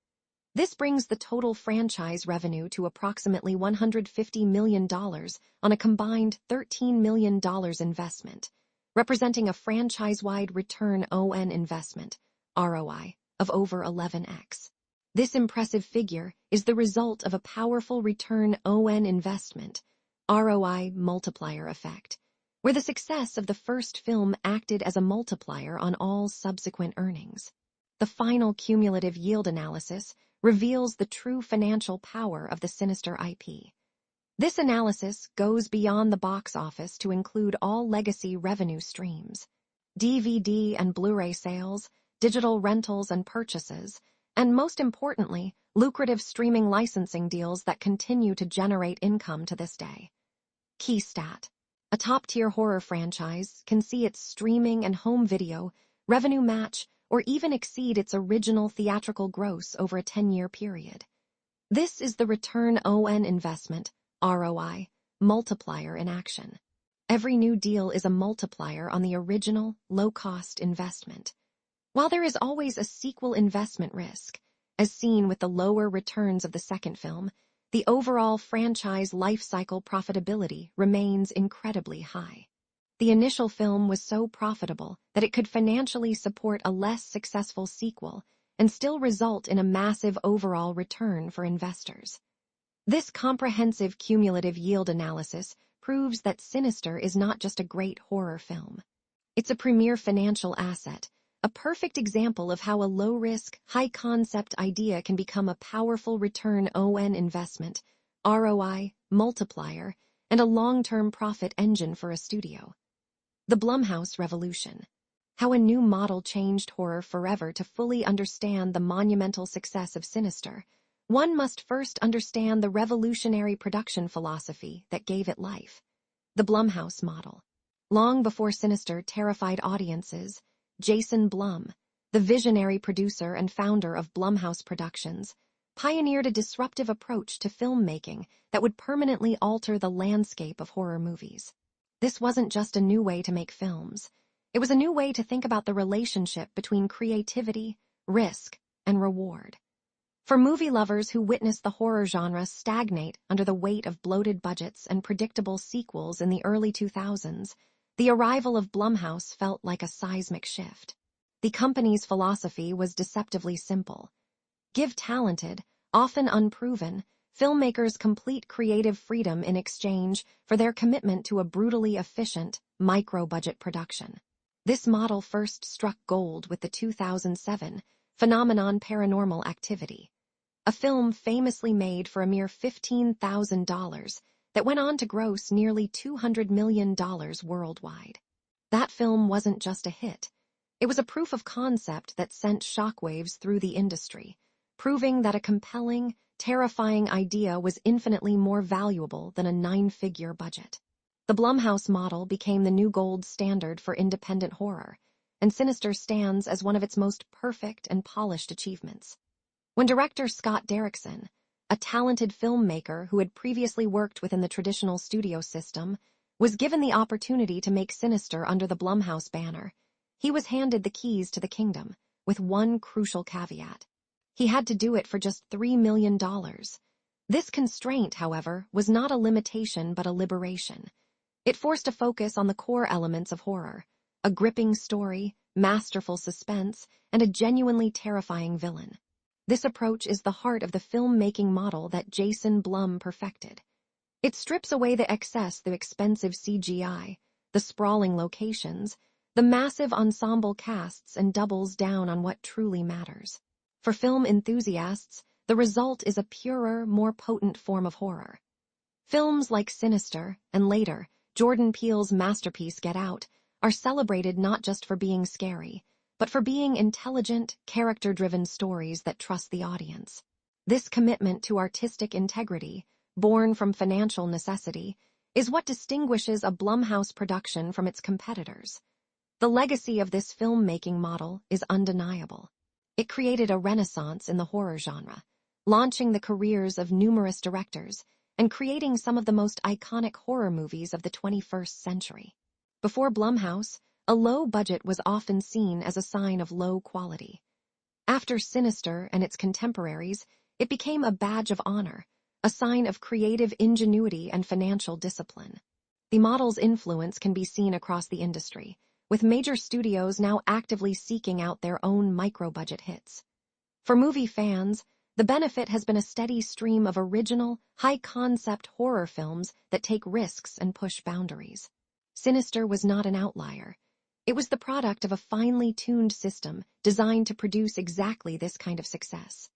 This brings the total franchise revenue to approximately $150 million on a combined $13 million investment, representing a franchise-wide return on investment, ROI, of over 11x. This impressive figure is the result of a powerful return on investment, ROI multiplier effect, where the success of the first film acted as a multiplier on all subsequent earnings. The final cumulative yield analysis reveals the true financial power of the Sinister IP. This analysis goes beyond the box office to include all legacy revenue streams, DVD and Blu-ray sales, digital rentals and purchases, and most importantly, lucrative streaming licensing deals that continue to generate income to this day. Key stat: a top-tier horror franchise can see its streaming and home video revenue match or even exceed its original theatrical gross over a 10-year period. This is the return on investment, ROI, multiplier in action. Every new deal is a multiplier on the original, low-cost investment. While there is always a sequel investment risk, as seen with the lower returns of the second film, the overall franchise lifecycle profitability remains incredibly high. The initial film was so profitable that it could financially support a less successful sequel and still result in a massive overall return for investors. This comprehensive cumulative yield analysis proves that Sinister is not just a great horror film. It's a premier financial asset, a perfect example of how a low-risk, high-concept idea can become a powerful return on investment, ROI, multiplier, and a long-term profit engine for a studio. The Blumhouse Revolution. How a new model changed horror forever. To fully understand the monumental success of Sinister, one must first understand the revolutionary production philosophy that gave it life. The Blumhouse Model. Long before Sinister terrified audiences, Jason Blum, the visionary producer and founder of Blumhouse Productions, pioneered a disruptive approach to filmmaking that would permanently alter the landscape of horror movies. This wasn't just a new way to make films. It was a new way to think about the relationship between creativity, risk, and reward. For movie lovers who witnessed the horror genre stagnate under the weight of bloated budgets and predictable sequels in the early 2000s, the arrival of Blumhouse felt like a seismic shift. The company's philosophy was deceptively simple. Give talented, often unproven, filmmakers complete creative freedom in exchange for their commitment to a brutally efficient, micro-budget production. This model first struck gold with the 2007 phenomenon Paranormal Activity, a film famously made for a mere $15,000 that went on to gross nearly $200 million worldwide. That film wasn't just a hit. It was a proof of concept that sent shockwaves through the industry, proving that a compelling, terrifying idea was infinitely more valuable than a 9-figure budget. The Blumhouse model became the new gold standard for independent horror, and Sinister stands as one of its most perfect and polished achievements. When director Scott Derrickson, a talented filmmaker who had previously worked within the traditional studio system, was given the opportunity to make Sinister under the Blumhouse banner, he was handed the keys to the kingdom, with one crucial caveat. He had to do it for just $3 million. This constraint, however, was not a limitation but a liberation. It forced a focus on the core elements of horror, a gripping story, masterful suspense, and a genuinely terrifying villain. This approach is the heart of the filmmaking model that Jason Blum perfected. It strips away the excess, the expensive CGI, the sprawling locations, the massive ensemble casts, and doubles down on what truly matters. For film enthusiasts, the result is a purer, more potent form of horror. Films like Sinister, and later, Jordan Peele's masterpiece Get Out, are celebrated not just for being scary, but for being intelligent, character-driven stories that trust the audience. This commitment to artistic integrity, born from financial necessity, is what distinguishes a Blumhouse production from its competitors. The legacy of this filmmaking model is undeniable. It created a renaissance in the horror genre, launching the careers of numerous directors and creating some of the most iconic horror movies of the 21st century. Before Blumhouse, a low budget was often seen as a sign of low quality. After Sinister and its contemporaries, it became a badge of honor, a sign of creative ingenuity and financial discipline. The model's influence can be seen across the industry, with major studios now actively seeking out their own micro-budget hits. For movie fans, the benefit has been a steady stream of original, high-concept horror films that take risks and push boundaries. Sinister was not an outlier. It was the product of a finely tuned system designed to produce exactly this kind of success.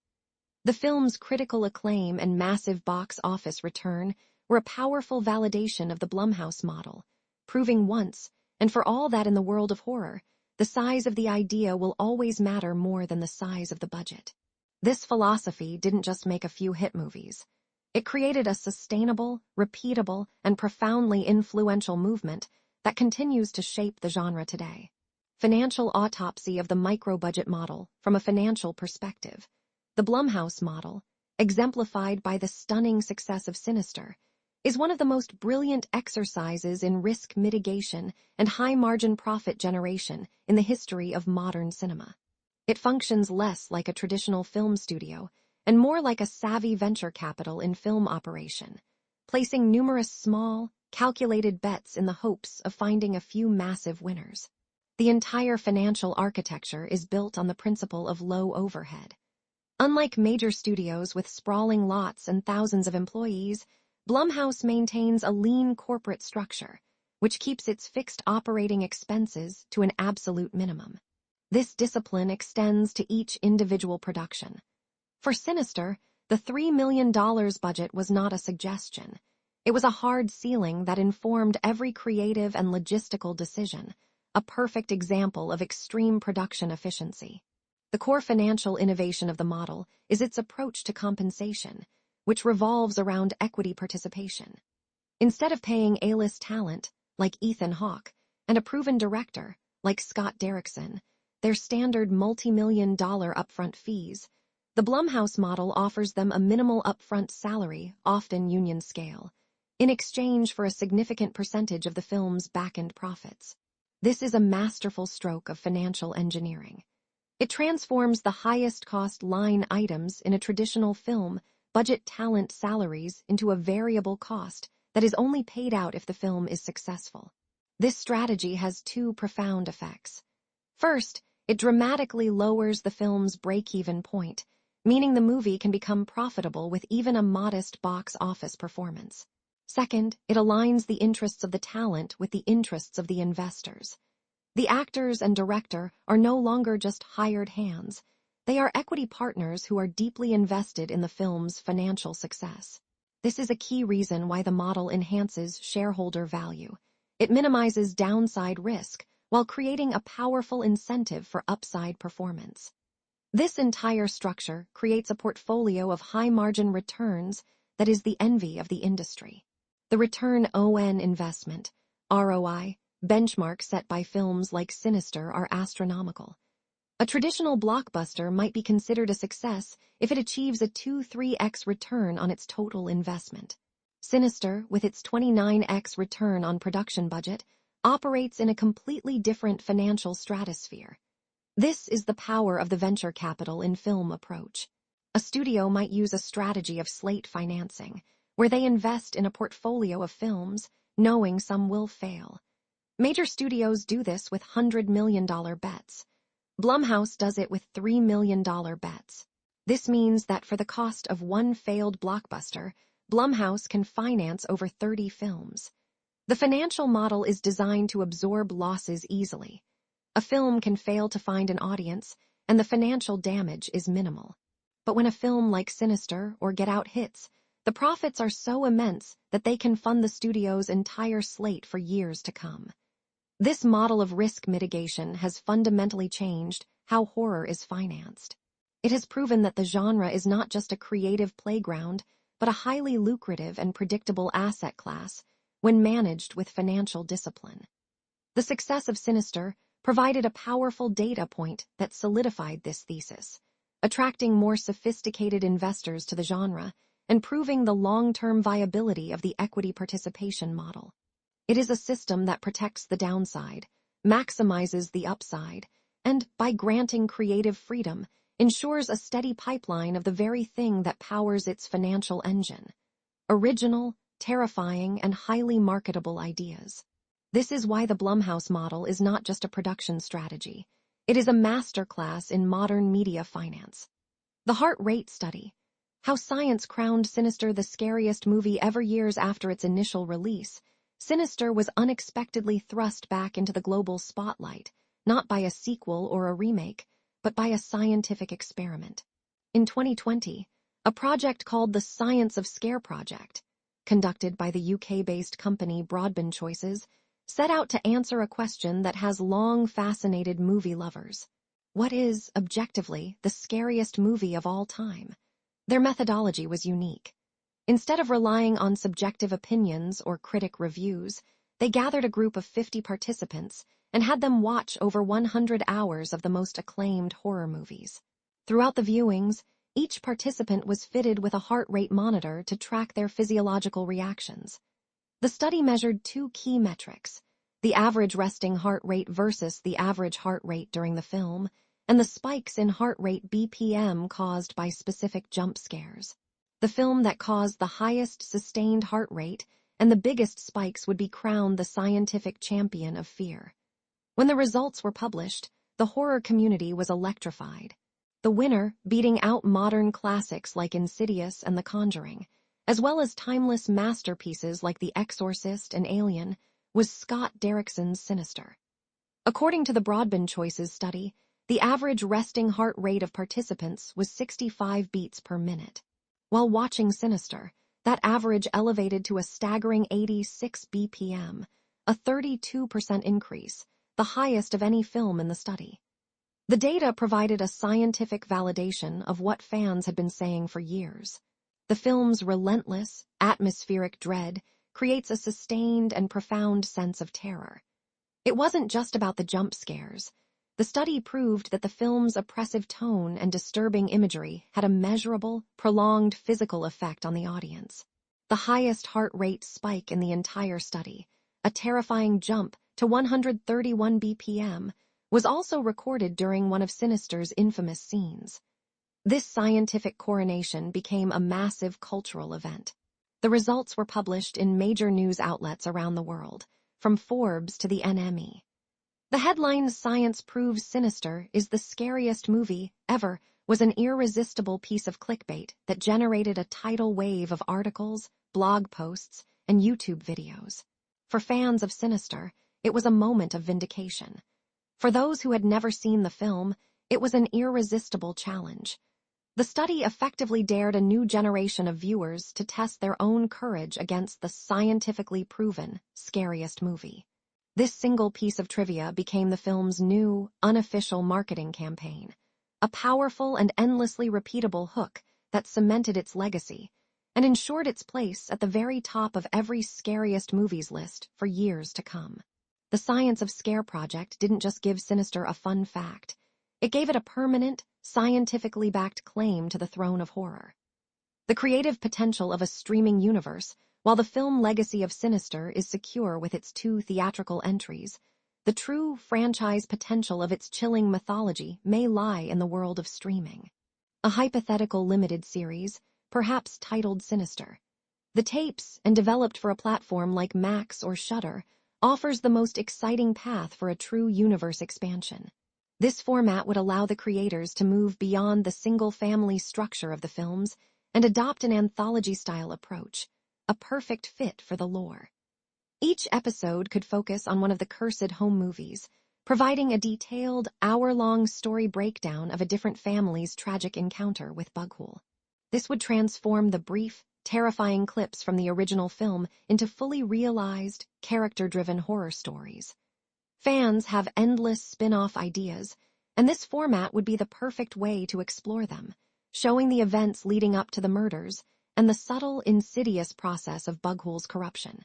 The film's critical acclaim and massive box office return were a powerful validation of the Blumhouse model, proving once, and for all that in the world of horror, the size of the idea will always matter more than the size of the budget. This philosophy didn't just make a few hit movies. It created a sustainable, repeatable, and profoundly influential movement that continues to shape the genre today. Financial autopsy of the micro-budget model from a financial perspective. The Blumhouse model, exemplified by the stunning success of Sinister, is one of the most brilliant exercises in risk mitigation and high-margin profit generation in the history of modern cinema. It functions less like a traditional film studio and more like a savvy venture capital in film operation, placing numerous small, calculated bets in the hopes of finding a few massive winners. The entire financial architecture is built on the principle of low overhead. Unlike major studios with sprawling lots and thousands of employees, Blumhouse maintains a lean corporate structure, which keeps its fixed operating expenses to an absolute minimum. This discipline extends to each individual production. For Sinister, The $3 million budget was not a suggestion. It was a hard ceiling that informed every creative and logistical decision, a perfect example of extreme production efficiency. The core financial innovation of the model is its approach to compensation, which revolves around equity participation. Instead of paying A-list talent, like Ethan Hawke, and a proven director, like Scott Derrickson, their standard multi-million-dollar upfront fees, the Blumhouse model offers them a minimal upfront salary, often union scale, in exchange for a significant percentage of the film's back-end profits. This is a masterful stroke of financial engineering. It transforms the highest-cost line items in a traditional film, budget talent salaries, into a variable cost that is only paid out if the film is successful. This strategy has two profound effects. First, it dramatically lowers the film's break-even point, meaning the movie can become profitable with even a modest box office performance. Second, it aligns the interests of the talent with the interests of the investors. The actors and director are no longer just hired hands. They are equity partners who are deeply invested in the film's financial success. This is a key reason why the model enhances shareholder value. It minimizes downside risk while creating a powerful incentive for upside performance. This entire structure creates a portfolio of high-margin returns that is the envy of the industry. The return on investment, ROI, benchmarks set by films like Sinister are astronomical. A traditional blockbuster might be considered a success if it achieves a 2-3x return on its total investment. Sinister, with its 29x return on production budget, operates in a completely different financial stratosphere. This is the power of the venture capital in film approach. A studio might use a strategy of slate financing, where they invest in a portfolio of films, knowing some will fail. Major studios do this with $100 million bets. Blumhouse does it with $3 million bets. This means that for the cost of one failed blockbuster, Blumhouse can finance over 30 films. The financial model is designed to absorb losses easily. A film can fail to find an audience, and the financial damage is minimal. But when a film like Sinister or Get Out hits, the profits are so immense that they can fund the studio's entire slate for years to come. This model of risk mitigation has fundamentally changed how horror is financed. It has proven that the genre is not just a creative playground, but a highly lucrative and predictable asset class when managed with financial discipline. The success of Sinister provided a powerful data point that solidified this thesis, attracting more sophisticated investors to the genre and proving the long-term viability of the equity participation model. It is a system that protects the downside, maximizes the upside, and, by granting creative freedom, ensures a steady pipeline of the very thing that powers its financial engine: original, terrifying, and highly marketable ideas. This is why the Blumhouse model is not just a production strategy. It is a masterclass in modern media finance. The heart rate study: how science crowned Sinister the scariest movie ever. Years after its initial release, Sinister was unexpectedly thrust back into the global spotlight, not by a sequel or a remake, but by a scientific experiment. In 2020, a project called the Science of Scare Project, conducted by the UK-based company Broadband Choices, set out to answer a question that has long fascinated movie lovers. What is, objectively, the scariest movie of all time? Their methodology was unique. Instead of relying on subjective opinions or critic reviews, they gathered a group of 50 participants and had them watch over 100 hours of the most acclaimed horror movies. Throughout the viewings, each participant was fitted with a heart rate monitor to track their physiological reactions. The study measured two key metrics: the average resting heart rate versus the average heart rate during the film, and the spikes in heart rate BPM caused by specific jump scares. The film that caused the highest sustained heart rate and the biggest spikes would be crowned the scientific champion of fear. When the results were published, the horror community was electrified. The winner, beating out modern classics like Insidious and The Conjuring, as well as timeless masterpieces like The Exorcist and Alien, was Scott Derrickson's Sinister. According to the Broadband Choices study, the average resting heart rate of participants was 65 beats per minute. While watching Sinister, that average elevated to a staggering 86 BPM, a 32% increase, the highest of any film in the study. The data provided a scientific validation of what fans had been saying for years. The film's relentless, atmospheric dread creates a sustained and profound sense of terror. It wasn't just about the jump scares. The study proved that the film's oppressive tone and disturbing imagery had a measurable, prolonged physical effect on the audience. The highest heart rate spike in the entire study, a terrifying jump to 131 BPM, was also recorded during one of Sinister's infamous scenes. This scientific coronation became a massive cultural event. The results were published in major news outlets around the world, from Forbes to the NME. The headline "Science Proves Sinister is the Scariest Movie Ever" was an irresistible piece of clickbait that generated a tidal wave of articles, blog posts, and YouTube videos. For fans of Sinister, it was a moment of vindication. For those who had never seen the film, it was an irresistible challenge. The study effectively dared a new generation of viewers to test their own courage against the scientifically proven Scariest movie. This single piece of trivia became the film's new, unofficial marketing campaign, a powerful and endlessly repeatable hook that cemented its legacy and ensured its place at the very top of every Scariest movies list for years to come. The Science of Scare project didn't just give Sinister a fun fact. It gave it a permanent, scientifically backed claim to the throne of horror. The creative potential of a streaming universe, while the film legacy of Sinister is secure with its 2 theatrical entries, the true franchise potential of its chilling mythology may lie in the world of streaming. A hypothetical limited series, perhaps titled Sinister. The tapes, and developed for a platform like Max or Shudder, offers the most exciting path for a true universe expansion. This format would allow the creators to move beyond the single-family structure of the films and adopt an anthology-style approach, a perfect fit for the lore. Each episode could focus on one of the cursed home movies, providing a detailed, hour-long story breakdown of a different family's tragic encounter with Bughole. This would transform the brief, terrifying clips from the original film into fully realized, character-driven horror stories. Fans have endless spin-off ideas, and this format would be the perfect way to explore them, showing the events leading up to the murders and the subtle, insidious process of Bughole's corruption.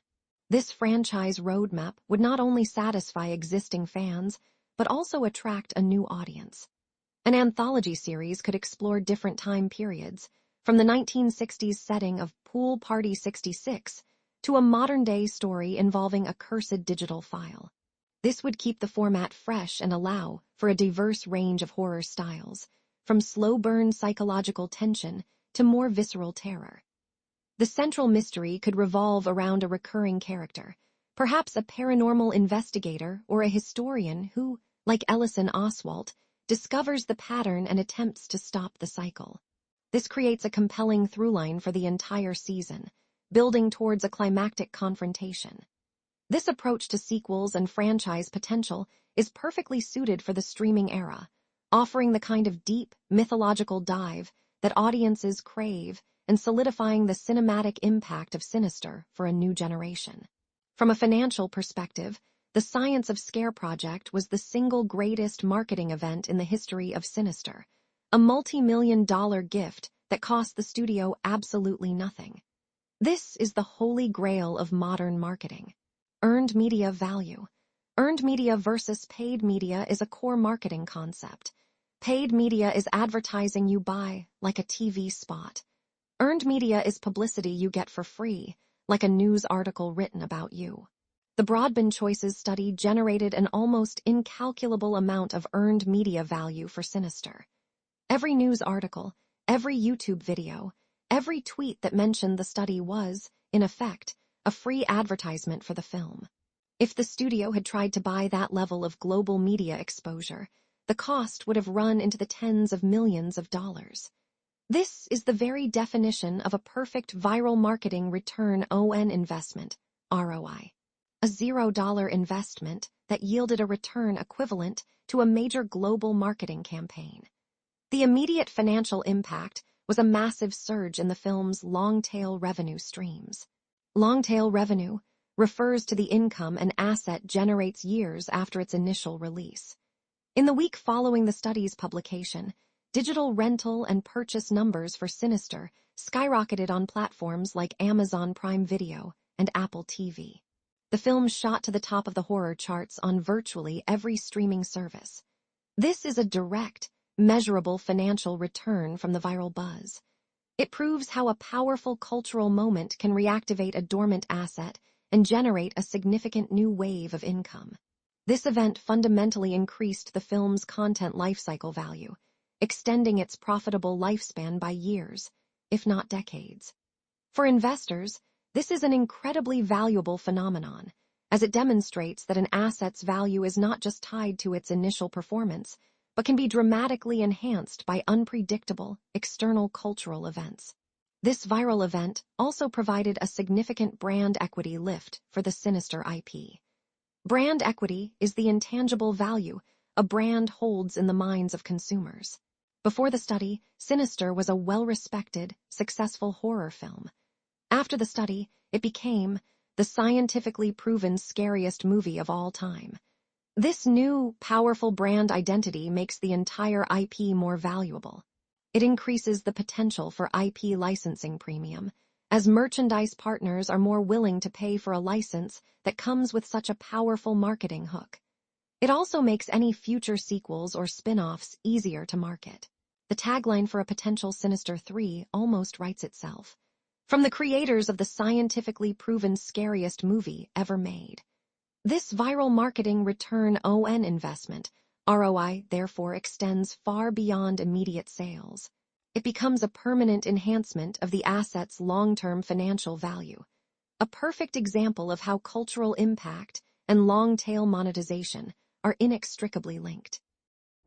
This franchise roadmap would not only satisfy existing fans, but also attract a new audience. An anthology series could explore different time periods, from the 1960s setting of Pool Party 66 to a modern-day story involving a cursed digital file. This would keep the format fresh and allow for a diverse range of horror styles, from slow-burn psychological tension to more visceral terror. The central mystery could revolve around a recurring character, perhaps a paranormal investigator or a historian who, like Ellison Oswalt, discovers the pattern and attempts to stop the cycle. This creates a compelling throughline for the entire season, building towards a climactic confrontation. This approach to sequels and franchise potential is perfectly suited for the streaming era, offering the kind of deep, mythological dive that audiences crave and solidifying the cinematic impact of Sinister for a new generation. From a financial perspective, the Science of Scare project was the single greatest marketing event in the history of Sinister, a multi-million-dollar gift that cost the studio absolutely nothing. This is the holy grail of modern marketing. Earned media value. Earned media versus paid media is a core marketing concept. Paid media is advertising you buy, like a TV spot. Earned media is publicity you get for free, like a news article written about you. The Broadband Choices study generated an almost incalculable amount of earned media value for Sinister. Every news article, every YouTube video, every tweet that mentioned the study was, in effect, a free advertisement for the film. If the studio had tried to buy that level of global media exposure, the cost would have run into the tens of millions of dollars. This is the very definition of a perfect viral marketing return on investment, ROI. A $0 investment that yielded a return equivalent to a major global marketing campaign. The immediate financial impact was a massive surge in the film's long-tail revenue streams. Long-tail revenue refers to the income an asset generates years after its initial release. In the week following the study's publication, digital rental and purchase numbers for Sinister skyrocketed on platforms like Amazon Prime Video and Apple TV. The film shot to the top of the horror charts on virtually every streaming service. This is a direct, measurable financial return from the viral buzz. It proves how a powerful cultural moment can reactivate a dormant asset and generate a significant new wave of income. This event fundamentally increased the film's content lifecycle value, extending its profitable lifespan by years, if not decades. For investors, this is an incredibly valuable phenomenon, as it demonstrates that an asset's value is not just tied to its initial performance, but can be dramatically enhanced by unpredictable, external cultural events. This viral event also provided a significant brand equity lift for the Sinister IP. Brand equity is the intangible value a brand holds in the minds of consumers. Before the study, Sinister was a well-respected, successful horror film. After the study, it became the scientifically proven scariest movie of all time. This new, powerful brand identity makes the entire IP more valuable. It increases the potential for IP licensing premium, as merchandise partners are more willing to pay for a license that comes with such a powerful marketing hook. It also makes any future sequels or spin-offs easier to market. The tagline for a potential Sinister 3 almost writes itself. From the creators of the scientifically proven scariest movie ever made. This viral marketing return on investment, ROI, therefore extends far beyond immediate sales. It becomes a permanent enhancement of the asset's long-term financial value. A perfect example of how cultural impact and long-tail monetization are inextricably linked.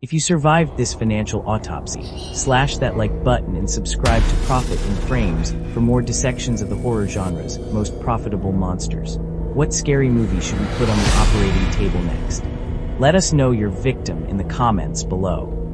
If you survived this financial autopsy, slash that like button and subscribe to Profit in Frames for more dissections of the horror genre's most profitable monsters. What scary movie should we put on the operating table next? Let us know your victim in the comments below.